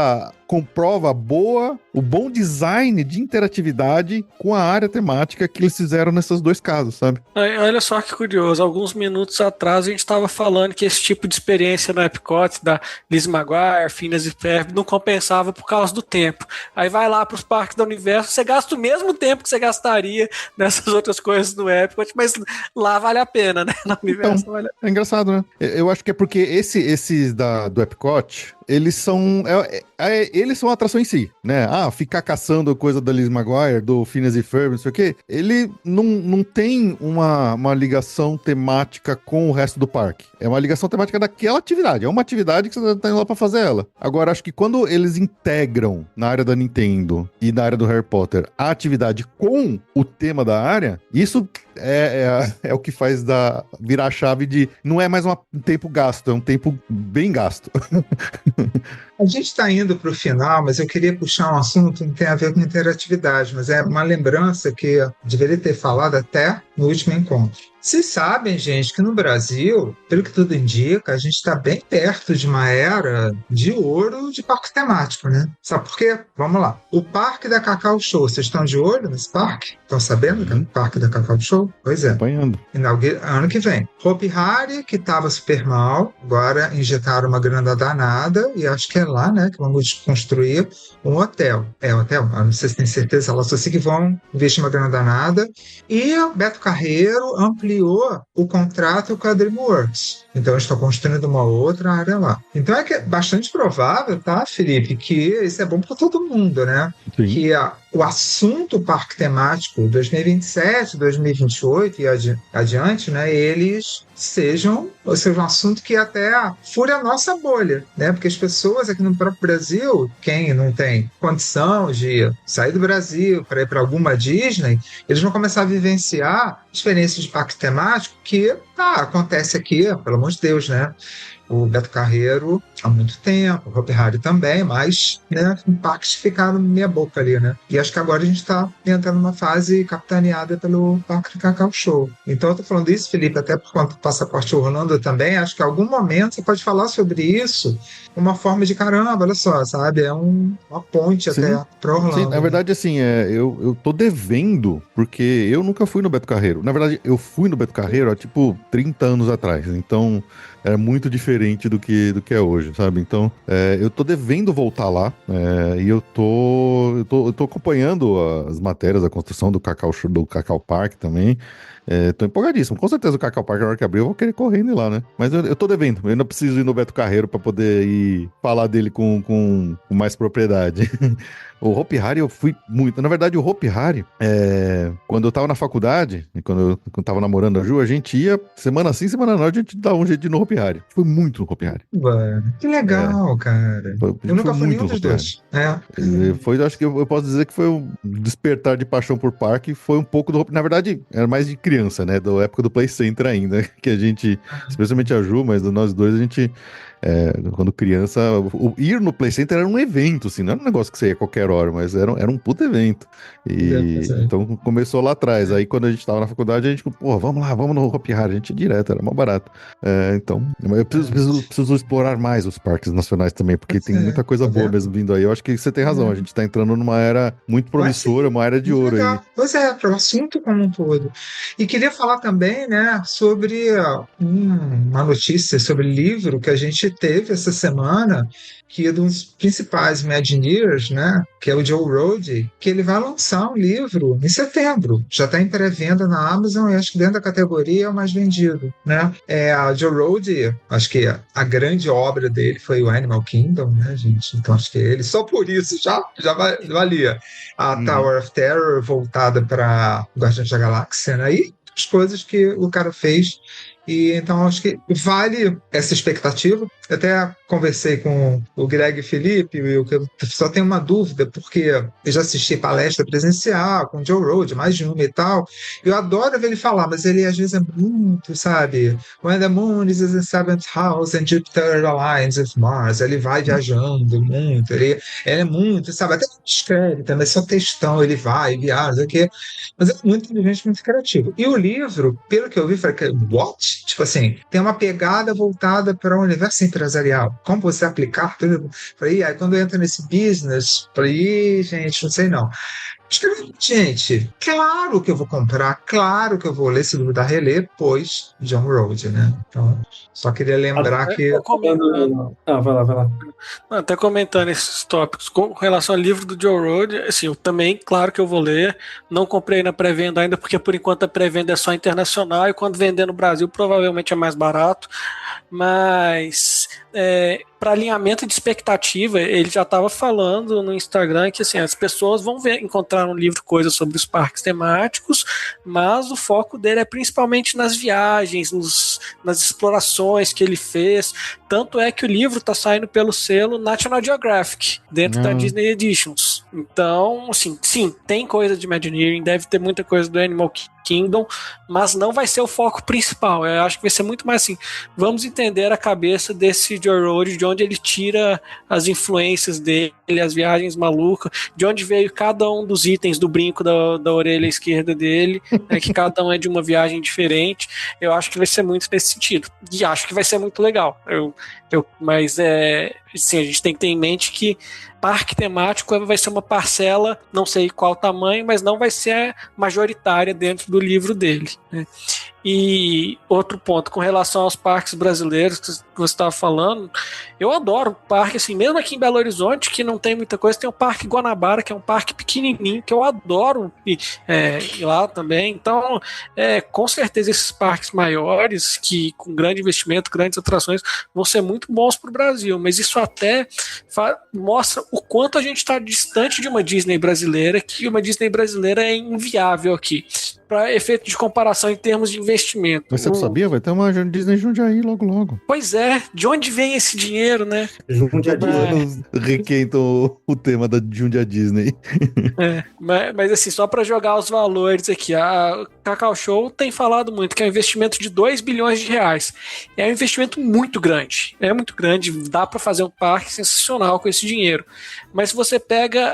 comprova o bom design de interatividade com a área temática que eles fizeram nesses 2 casos, sabe? Olha só que curioso, alguns minutos atrás a gente estava falando que esse tipo de experiência no Epcot, da Lizzie McGuire, Phineas e Ferb, não compensava por causa do tempo. Aí vai lá para os parques do universo, você gasta o mesmo tempo que você gastaria nessas outras coisas no Epcot, mas lá vale a pena, né? No universo então, vale a pena. É engraçado, né? Eu acho que é porque esses do Epcot, eles são a atração em si, né? Ficar caçando coisa da Liz Maguire, do Phineas e Ferb, não sei o quê. Ele não tem uma ligação temática com o resto do parque. É uma ligação temática daquela atividade. É uma atividade que você tá indo lá pra fazer ela. Agora, acho que quando eles integram na área da Nintendo e na área do Harry Potter a atividade com o tema da área, isso é o que faz virar a chave de não é mais um tempo gasto, é um tempo bem gasto. A gente está indo para o final, mas eu queria puxar um assunto que tem a ver com interatividade, mas é uma lembrança que eu deveria ter falado até no último encontro. Vocês sabem, gente, que no Brasil, pelo que tudo indica, a gente está bem perto de uma era de ouro de parque temático, né? Sabe por quê? Vamos lá. O Parque da Cacau Show, vocês estão de olho nesse parque? Estão sabendo que é o Parque da Cacau Show? Pois é. Acompanhando. Ano que vem. Hopi Hari, que estava super mal, agora injetaram uma grana danada, e acho que é lá, né, que vão construir um hotel. Hotel? Eu não sei se tem certeza, ela só sei que vão investir uma grana danada. E Beto Carreiro ampliou o contrato com a DreamWorks. Então, eles estão construindo uma outra área lá. Então, é bastante provável, tá, Felipe, que isso é bom para todo mundo, né? Sim. Que o assunto parque temático 2027, 2028 e adiante, né, eles sejam um assunto que até fura a nossa bolha, né? Porque as pessoas aqui no próprio Brasil, quem não tem condição de sair do Brasil para ir para alguma Disney, eles vão começar a vivenciar experiências de parque temático que acontece aqui, pelo amor de Deus, né? O Beto Carreiro há muito tempo, o Hopi Hari também, mas, né, parques ficaram meia boca ali, né? E acho que agora a gente está entrando numa fase capitaneada pelo Parque do Cacau Show. Então eu tô falando isso, Felipe, até por conta do Passaporte Orlando também, acho que em algum momento você pode falar sobre isso, uma forma de caramba, olha só, sabe? É uma ponte até para Orlando. Sim, na verdade, assim, eu tô devendo, porque eu nunca fui no Beto Carreiro. Na verdade, eu fui no Beto Carreiro há, 30 anos atrás, então era muito diferente do que é hoje, sabe? Então, eu tô devendo voltar lá, e eu tô acompanhando as matérias da construção do Cacau Park também. Tô empolgadíssimo. Com certeza o Cacau Park, na hora que abrir, eu vou querer correndo ir lá, né? Mas eu tô devendo. Eu ainda preciso ir no Beto Carreiro pra poder ir falar dele com mais propriedade. O Hopi Hari eu fui muito. Na verdade, o Hopi Hari, quando eu tava na faculdade, e quando eu tava namorando a Ju, a gente ia semana sim, semana não, a gente dava um jeito de ir no Hopi Hari. Foi muito no Hopi Hari. Que legal, cara. Eu nunca fui nenhum dos dois. Acho que eu posso dizer que foi um despertar de paixão por parque, foi um pouco do Hopi. Na verdade, era mais de criança, né? Da época do Play Center ainda, que a gente, especialmente a Ju, mas nós dois, a gente... quando criança, ir no Play Center era um evento, assim, não era um negócio que você ia a qualquer hora, mas era um puto evento. Então começou lá atrás. Aí quando a gente tava na faculdade, a gente, vamos lá, vamos no Hopi Hari, a gente ia direto, era mais barato. Então, eu preciso explorar mais os parques nacionais também, porque tem muita coisa boa mesmo vindo aí. Eu acho que você tem razão, a gente tá entrando numa era muito promissora, uma era de ouro aí. Pois é, para o assunto como um todo. E queria falar também, né, sobre uma notícia sobre livro que a gente teve essa semana que um dos principais Imagineers, né, que é o Joe Rohde, que ele vai lançar um livro em setembro. Já está em pré-venda na Amazon e acho que dentro da categoria é o mais vendido, né? A Joe Rohde, acho que a grande obra dele foi o Animal Kingdom, né, gente? Então acho que ele, só por isso, já valia. A Tower of Terror voltada para Guardiões da Galáxia, né? E as coisas que o cara fez. E então acho que vale essa expectativa. Eu até conversei com o Greg Felipe, e eu só tenho uma dúvida, porque eu já assisti palestra presencial com o Joe Rohde, mais de uma e tal. Eu adoro ver ele falar, mas ele às vezes é muito, sabe? When the moon is in the seventh house and Jupiter aligns with Mars. Ele vai viajando muito, ele é muito, sabe? Até escreve também, só textão, ele vai, viaja, aqui. Mas é muito inteligente, muito criativo. E o livro, pelo que eu vi, falei, what? Tipo assim, tem uma pegada voltada para o universo empresarial. Como você aplicar tudo? Falei, aí quando entra nesse business, falei, gente, não sei não. Gente, claro que eu vou comprar, claro que eu vou ler esse livro da Relê, pois John Rohde, né? Então, só queria lembrar que... Vai lá. Até comentando esses tópicos, com relação ao livro do Joe Rohde, assim, eu também, claro que eu vou ler, não comprei na pré-venda ainda, porque por enquanto a pré-venda é só internacional, e quando vender no Brasil provavelmente é mais barato, mas para alinhamento de expectativa, ele já estava falando no Instagram que assim, as pessoas vão encontrar no livro coisas sobre os parques temáticos, mas o foco dele é principalmente nas viagens, nas explorações que ele fez. Tanto é que o livro está saindo pelo selo National Geographic, dentro da Disney Editions. Então, assim, sim, tem coisa de Imagineering, deve ter muita coisa do Animal Kingdom, mas não vai ser o foco principal. Eu acho que vai ser muito mais assim, vamos entender a cabeça desse Joe Rohde, de onde ele tira as influências dele, as viagens malucas, de onde veio cada um dos itens do brinco da orelha esquerda dele, né, que cada um é de uma viagem diferente. Eu acho que vai ser muito nesse sentido. E acho que vai ser muito legal. Mas assim, a gente tem que ter em mente que parque temático vai ser uma parcela, não sei qual tamanho, mas não vai ser majoritária dentro do livro dele, né? E outro ponto, com relação aos parques brasileiros que você estava falando, eu adoro o parque, assim, mesmo aqui em Belo Horizonte, que não tem muita coisa, tem o Parque Guanabara, que é um parque pequenininho, que eu adoro ir lá também. Então, com certeza esses parques maiores, que com grande investimento, grandes atrações, vão ser muito bons para o Brasil, mas isso até mostra o quanto a gente está distante de uma Disney brasileira, que uma Disney brasileira é inviável aqui, para efeito de comparação em termos de investimento. Mas você não sabia? Vai ter uma Disney Jundiaí logo. Pois é, de onde vem esse dinheiro, né? Jundia Disney. Requentam o tema da Jundia Disney. Mas assim, só para jogar os valores aqui, a Cacau Show tem falado muito que é um investimento de 2 bilhões de reais. É um investimento muito grande. É muito grande, dá para fazer um parque sensacional com esse dinheiro. Mas se você pega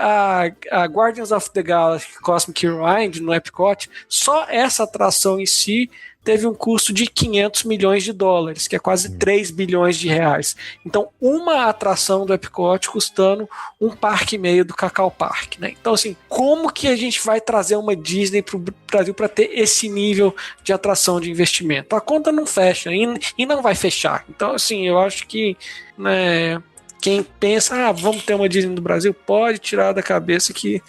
a Guardians of the Galaxy Cosmic Rewind no Epcot, só essa atração em si teve um custo de 500 milhões de dólares, que é quase 3 bilhões de reais. Então, uma atração do Epcot custando um parque e meio do Cacau Park, né? Então, assim, como que a gente vai trazer uma Disney para o Brasil para ter esse nível de atração de investimento? A conta não fecha e não vai fechar. Então, assim, eu acho que, né, quem pensa, vamos ter uma Disney no Brasil, pode tirar da cabeça que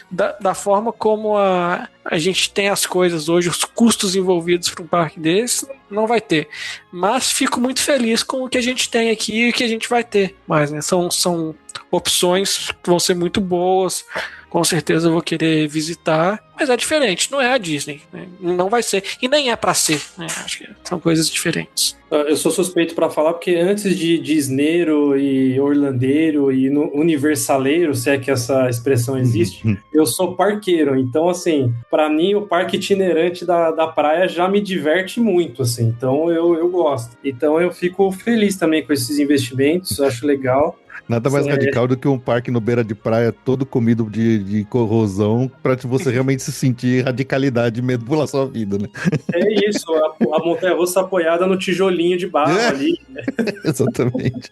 da forma como a gente tem as coisas hoje, os custos envolvidos para um parque desse, não vai ter. Mas fico muito feliz com o que a gente tem aqui e o que a gente vai ter. Mas, né, são opções que vão ser muito boas. Com certeza eu vou querer visitar, mas é diferente, não é a Disney, né? Não vai ser, e nem é para ser, né? Acho que são coisas diferentes. Eu sou suspeito para falar, porque antes de Disneiro e Orlandeiro e Universaleiro, se é que essa expressão existe, eu sou parqueiro. Então, assim, para mim o parque itinerante da praia já me diverte muito, assim. Então eu gosto. Então eu fico feliz também com esses investimentos, acho legal. Nada mais radical do que um parque no beira de praia todo comido de corrosão, pra você realmente se sentir radicalidade e medo pela sua vida, né? É isso, a montanha-russa apoiada no tijolinho de barro ali. Né? Exatamente.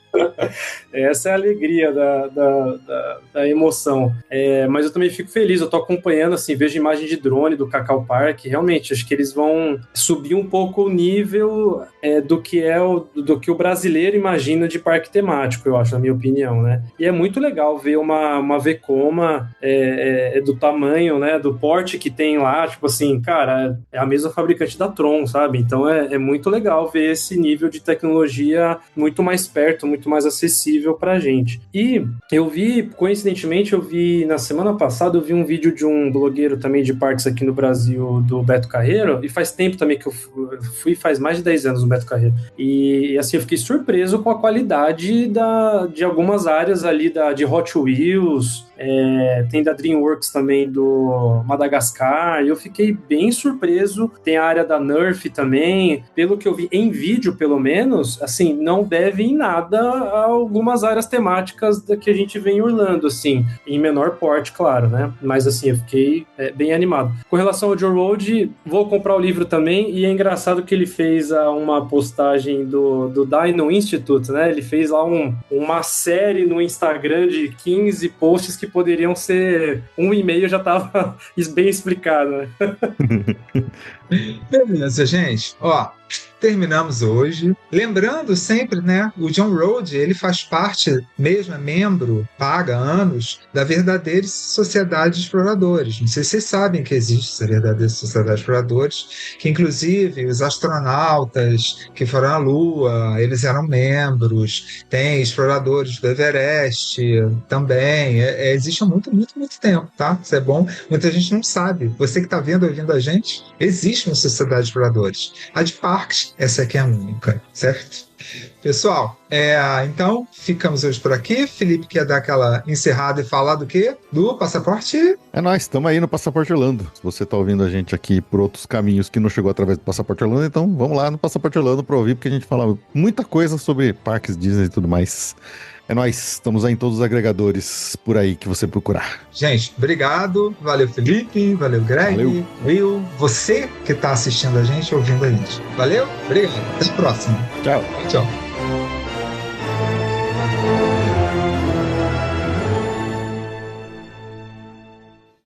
Essa é a alegria da emoção. Mas eu também fico feliz, eu tô acompanhando, assim, vejo imagem de drone do Cacau Park, realmente, acho que eles vão subir um pouco o nível do que o brasileiro imagina de parque temático, eu acho, na minha opinião, né? E é muito legal ver uma Vekoma do tamanho, né, do porte que tem lá, tipo assim, cara, é a mesma fabricante da Tron, sabe? Então é muito legal ver esse nível de tecnologia muito mais perto, muito mais acessível pra gente. E coincidentemente, na semana passada, eu vi um vídeo de um blogueiro também de parques aqui no Brasil, do Beto Carreiro, e faz tempo também que eu fui, faz mais de 10 anos no Beto Carreiro. E assim, eu fiquei surpreso com a qualidade de algumas áreas ali de Hot Wheels, tem da DreamWorks também, do Madagascar, e eu fiquei bem surpreso. Tem a área da Nerf também, pelo que eu vi em vídeo, pelo menos, assim, não deve em nada a algumas áreas temáticas que a gente vê em Orlando, assim, em menor porte, claro, né? Mas assim, eu fiquei bem animado. Com relação ao Joe Road, vou comprar o livro também, e é engraçado que ele fez uma postagem do Dino Institute, né? Ele fez lá uma série no Instagram de 15 posts que poderiam ser 1,5, já tava bem explicado, né? Beleza, gente. Ó, terminamos hoje. Lembrando sempre, né, o John Road, ele faz parte, mesmo é membro, paga anos, da Verdadeira Sociedade de Exploradores. Não sei se vocês sabem que existe essa Verdadeira Sociedade de Exploradores, que inclusive os astronautas que foram à Lua, eles eram membros. Tem exploradores do Everest também. Existe há muito, muito, muito tempo, tá? Isso é bom. Muita gente não sabe. Você que está vendo, ouvindo a gente, existe uma Sociedade de Exploradores. A de parques, essa aqui é a única, certo? Pessoal, então ficamos hoje por aqui. Felipe quer dar aquela encerrada e falar do quê? Do Passaporte? É nóis, estamos aí no Passaporte Orlando. Se você está ouvindo a gente aqui por outros caminhos que não chegou através do Passaporte Orlando, então vamos lá no Passaporte Orlando para ouvir, porque a gente fala muita coisa sobre parques Disney e tudo mais. É nóis, estamos aí em todos os agregadores por aí que você procurar. Gente, obrigado. Valeu, Felipe. Valeu, Greg. Valeu. Will. Você que está assistindo a gente, ouvindo a gente. Valeu, obrigado. Até a próxima. Tchau. Tchau.